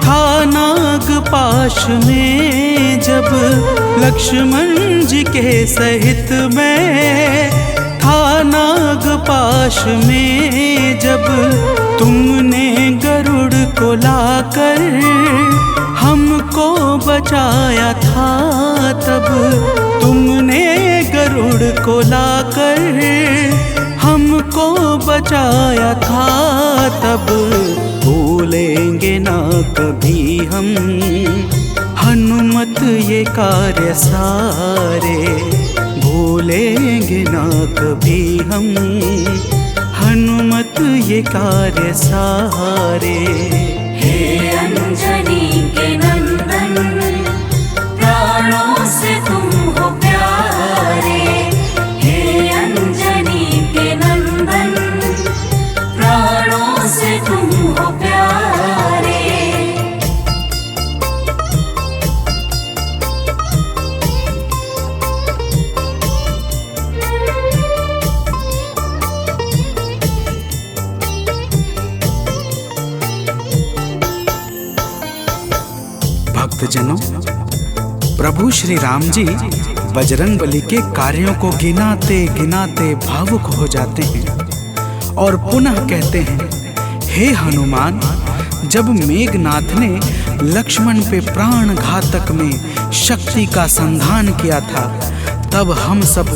था नागपाश में जब। लक्ष्मण जी के सहित में था नागपाश में जब। तुमने गरुड़ को लाकर हमको बचाया था तब। तुमने गरुड़ को लाकर हमको बचाया था तब। भूलेंगे ना कभी हम हनुमत ये कार्य सारे। भूलेंगे ना कभी हम हनुमत ये कार्य सारे। हे अंजनी के नंदन, प्राणों से तुम हो प्यारे। हे अंजनी के नंदन, प्राणों से तुम हो प्यारे। भक्तजनों, प्रभु श्री राम जी बजरंगबली के कार्यों को गिनाते गिनाते भावुक हो जाते हैं और पुनः कहते हैं, हे हनुमान, जब मेघनाथ ने लक्ष्मण पे प्राण घातक में शक्ति का संधान किया था, तब हम सब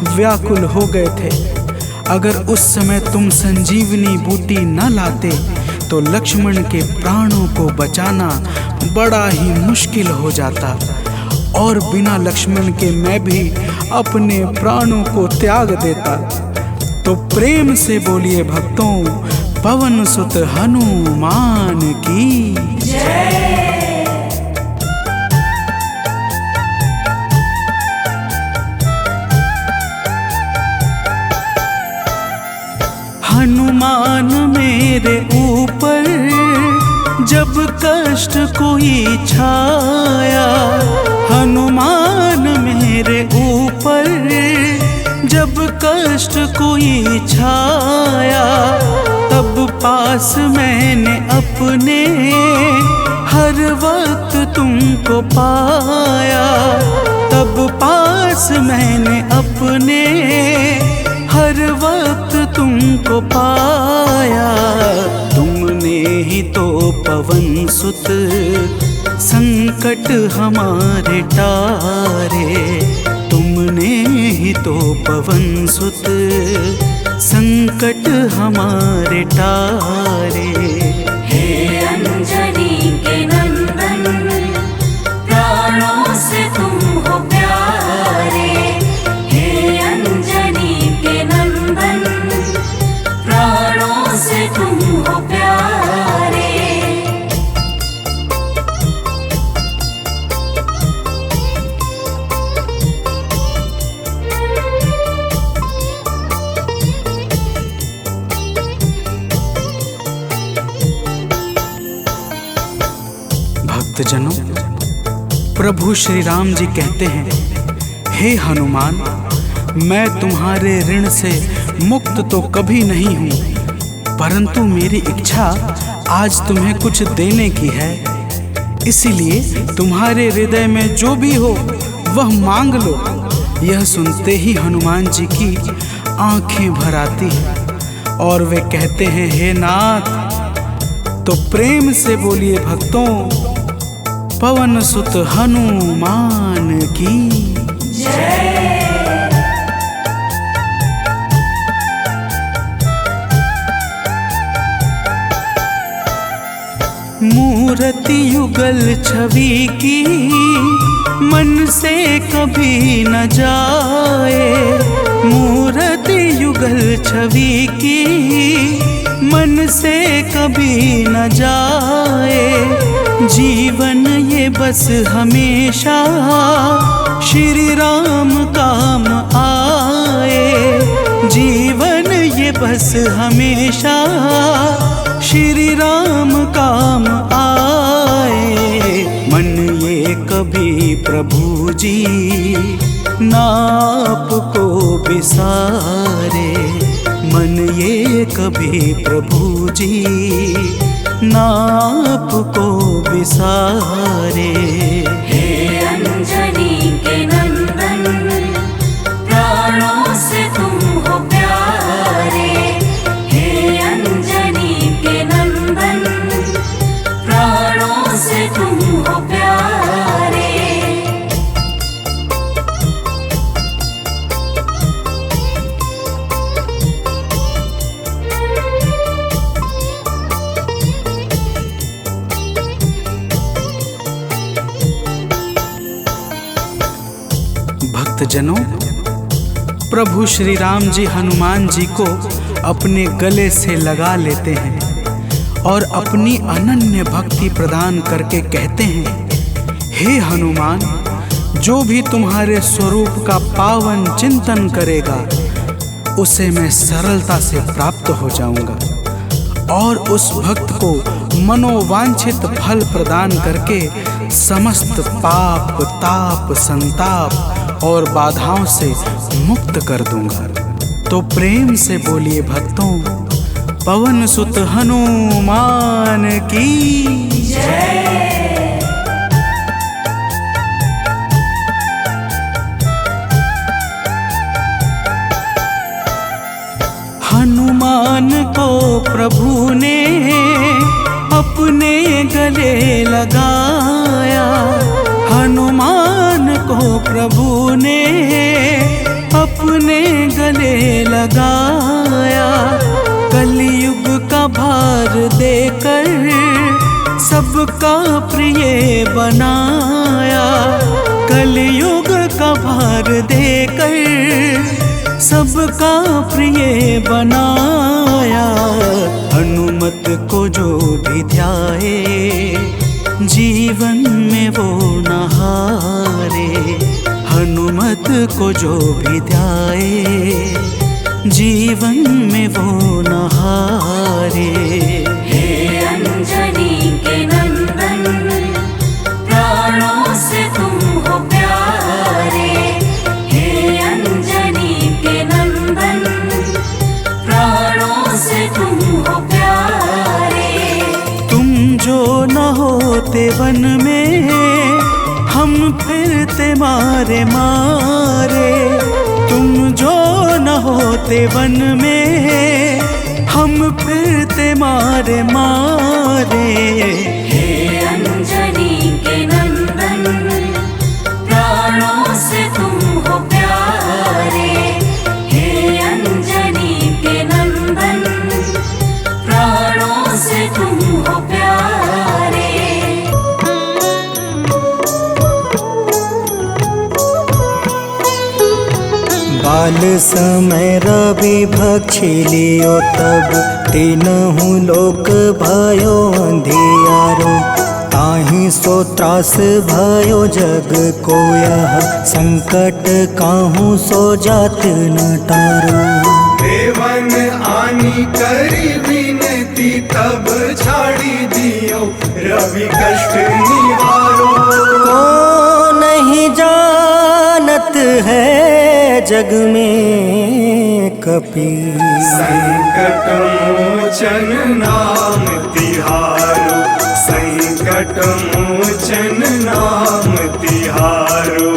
व्याकुल हो गए थे। अगर उस समय तुम संजीवनी बूटी न लाते तो लक्ष्मण के प्राणों को बचाना बड़ा ही मुश्किल हो जाता और बिना लक्ष्मण के मैं भी अपने प्राणों को त्याग देता। तो प्रेम से बोलिए भक्तों, पवन सुत हनुमान की जय। हनुमान मेरे ऊपर जब कष्ट कोई छाया हनुमान मेरे ऊपर, जब कष्ट कोई छाया तब पास मैंने अपने हर वक्त तुमको पाया, तब पास मैंने अपने हर वक्त तुमको पाया। तुमने ही तो पवन सुत संकट हमारे टारे, तुमने ही तो पवन सुत संकट हमारे टारे। हे अंजनी के नंदन, प्राणों से तुम हो प्यारे। हे अंजनी के नंदन, प्राणों से तुम हो प्यारे। भक्तजनों, प्रभु श्री राम जी कहते हैं, हे हनुमान, मैं तुम्हारे ऋण से मुक्त तो कभी नहीं हूँ, परंतु मेरी इच्छा आज तुम्हें कुछ देने की है। इसीलिए तुम्हारे हृदय में जो भी हो वह मांग लो। यह सुनते ही हनुमान जी की आंखें भर आती हैं और वे कहते हैं, हे नाथ। तो प्रेम से बोलिए भक्तों, पवन सुत हनुमान की जय। मूर्ति युगल छवि की मन से कभी न जाए, मूर्ति युगल छवि की मन से कभी न जाए। जीवन ये बस हमेशा श्री राम काम आए, जीवन ये बस हमेशा श्री राम काम आए। मन ये कभी प्रभु जी नाप को बिसारे, मन ये कभी प्रभु जी नाप को बिसारे। हे अंजनी के नंदन, प्राणों से तुम हो प्यारे। हे अंजनी के नंदन, प्राणों से तुम हो प्यारे। भक्तजनों, प्रभु श्री राम जी हनुमान जी को अपने गले से लगा लेते हैं और अपनी अनन्य भक्ति प्रदान करके कहते हैं, हे हनुमान, जो भी तुम्हारे स्वरूप का पावन चिंतन करेगा उसे मैं सरलता से प्राप्त हो जाऊंगा और उस भक्त को मनोवांछित फल प्रदान करके समस्त पाप, ताप, संताप और बाधाओं से मुक्त कर दूंगा। तो प्रेम से बोलिए भक्तों, पवन सुत हनुमान की जय। हनुमान को प्रभु ने अपने गले लगाया, हनुमान को प्रभु ने अपने गले लगाया। कलयुग का भार देकर सबका प्रिय बनाया, कलयुग का भार देकर सबका प्रिय बनाया। हनुमत को जो भी ध्याए जीवन में वो न हारे, हनुमत को जो भी ध्याए जीवन में वो न हारे। हे अंजनी के होते वन में हम फिरते मारे मारे, तुम जो न होते वन में हम फिरते मारे मारे। हे अंजनी के नंदन, प्राणों से तुम हो प्यारे। हे अंजनी के नंदन, प्राणों से तुम हो प्यारे। बाल समय रवि भक्षी लियो तब, तीनहु लोक भयो अंधियारो। ताहि सो त्रास भयो जग को यह, संकट काहू सो जात न टारो। देवन आनी करी विनती तब छाड़ी दियो, रवि कष्ट निवारो। को नहीं जानत है जग में कपि, संकट मोचन नाम तिहारो। संकट मोचन नाम तिहारो।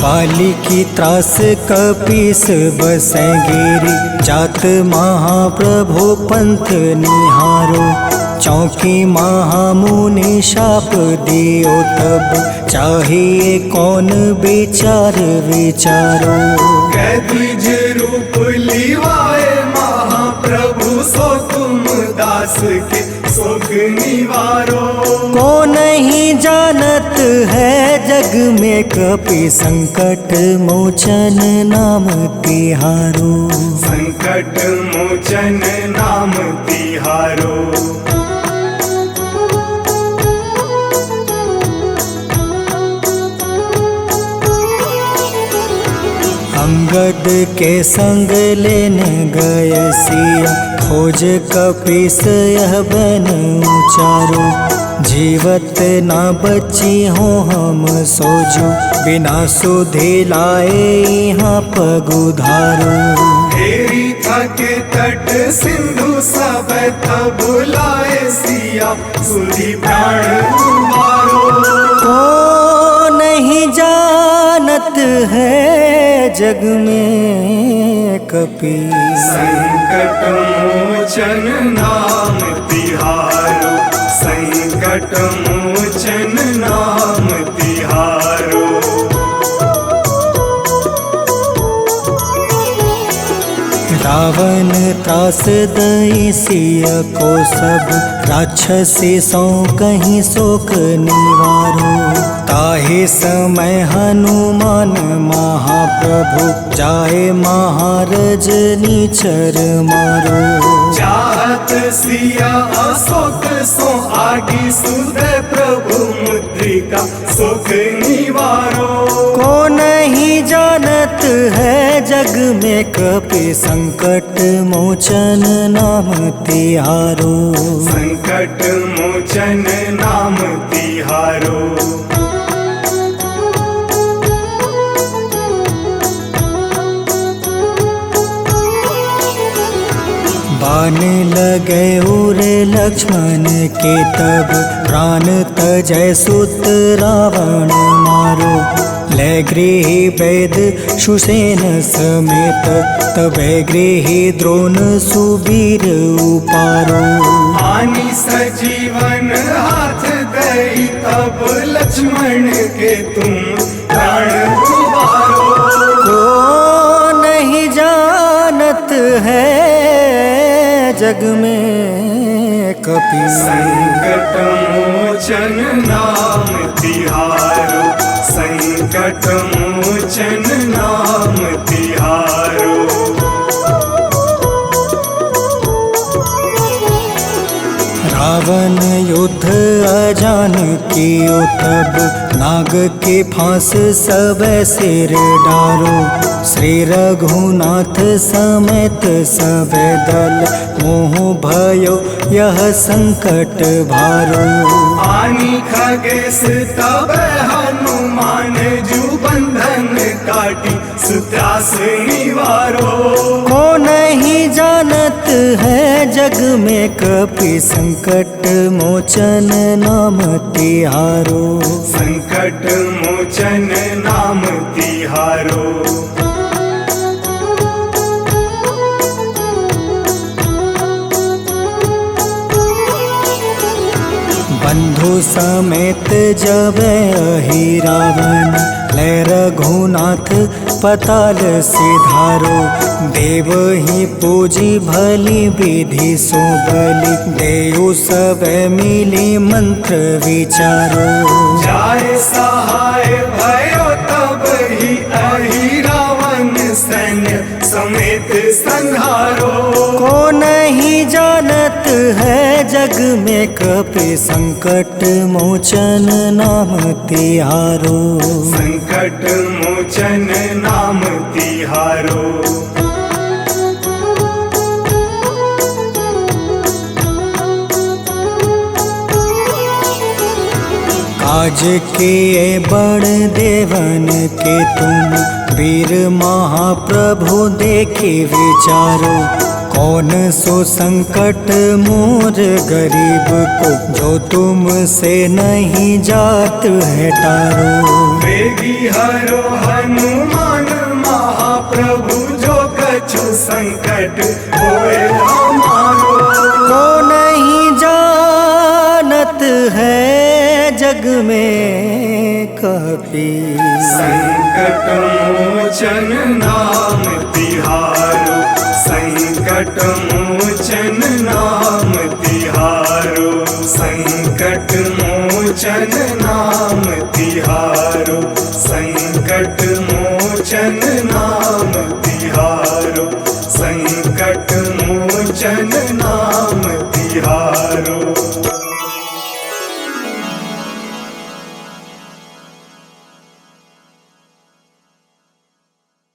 बाली की त्रास कपीस बसै गिरी, जात महाप्रभु पंथ निहारो। चौकी महामुनि शाप दियो तब, चाहिए कौन विचार विचारो। कैद्विज रूप लिवाए महाप्रभु, सो तुम दास के शोक निवारो। को नहीं जानत है जग में कपि, संकट मोचन नाम तिहारो। संकट मोचन नाम तिहारो। अंगद के संग लेने गए सिया, खोज कपीस यह बन उचारो। जीवत ना बची हो हम सोजो, बिना सुधि लाए यहाँ पग उधारो। तेरी थके तट सिंधु सब तब लाए सिया, सुधि प्राण उबारो। को नहीं जानत है जग में कपि, संकट मोचन नाम तिहारो। संकट मोचन नाम तिहारो। रावण त्रास दई सिया को सब, राक्षसी सो कहीं शोक निवारो। ताहि समय हनुमान महाप्रभु, जाए महारज नीचर मारो। चाहत सिया अशोक सो आगी, सुधे प्रभु मुद्रिका सुख निवारो। को नहीं जानत है जग में कपि, संकट मोचन नाम तिहारो। संकट मोचन नाम तिहारो। बाण लगे उरे लक्ष्मण के तब, प्राण तजय सुत रावण मारो। ले गृही वैद सुसेन समेत, तबे गृही द्रोण सुबीर उपारो। आनी सजीवन हाथ दई तब, लक्ष्मण के तुम प्राण उबारो। को नहीं जानत है जग में कपि, संकट मोचन नाम तिहारो। संकट मोचन नाम तिहारो। रावण युद्ध अजान कियो तब, नाग के फांस सब सिर डारो। श्री रघुनाथ समेत सब दल, मोह भयो यह संकट भारो। आनी खगेश तब हनुमान, जू बंधन काटी सुत्रास निवारो। को नहीं जानत है जग में कपि संकट मोचन नाम तिहारो। संकट मोचन नाम तिहारो। बंधु समेत जब अहि रावण, लै रघुनाथ पताल सिधारो। देव ही पूजी भली विधि सो बलि, देव सब मिली मंत्र विचारो। जाय सहाय भयो तब ही अहि रावण सैन्य समेत संहारो। को नहीं जानत है जग में कपि संकट मोचन नाम तिहारो। संकट मोचन नाम तिहारो। काज किए बड़ देवन के तुम, वीर महाप्रभु देखे विचारो। कौन सो संकट मोर गरीब को, जो तुमसे नहीं जात है टारो। वेगी हरो हनुमान महाप्रभु, जो कछु संकट होए हमारो। को नहीं जानत है जग में कपि, संकट मोचन नाम तिहारो। संकट मोचन नाम तिहारो। संकट मोचन नाम तिहारो। संकट मोचन नाम तिहारो। संकट मोचन नाम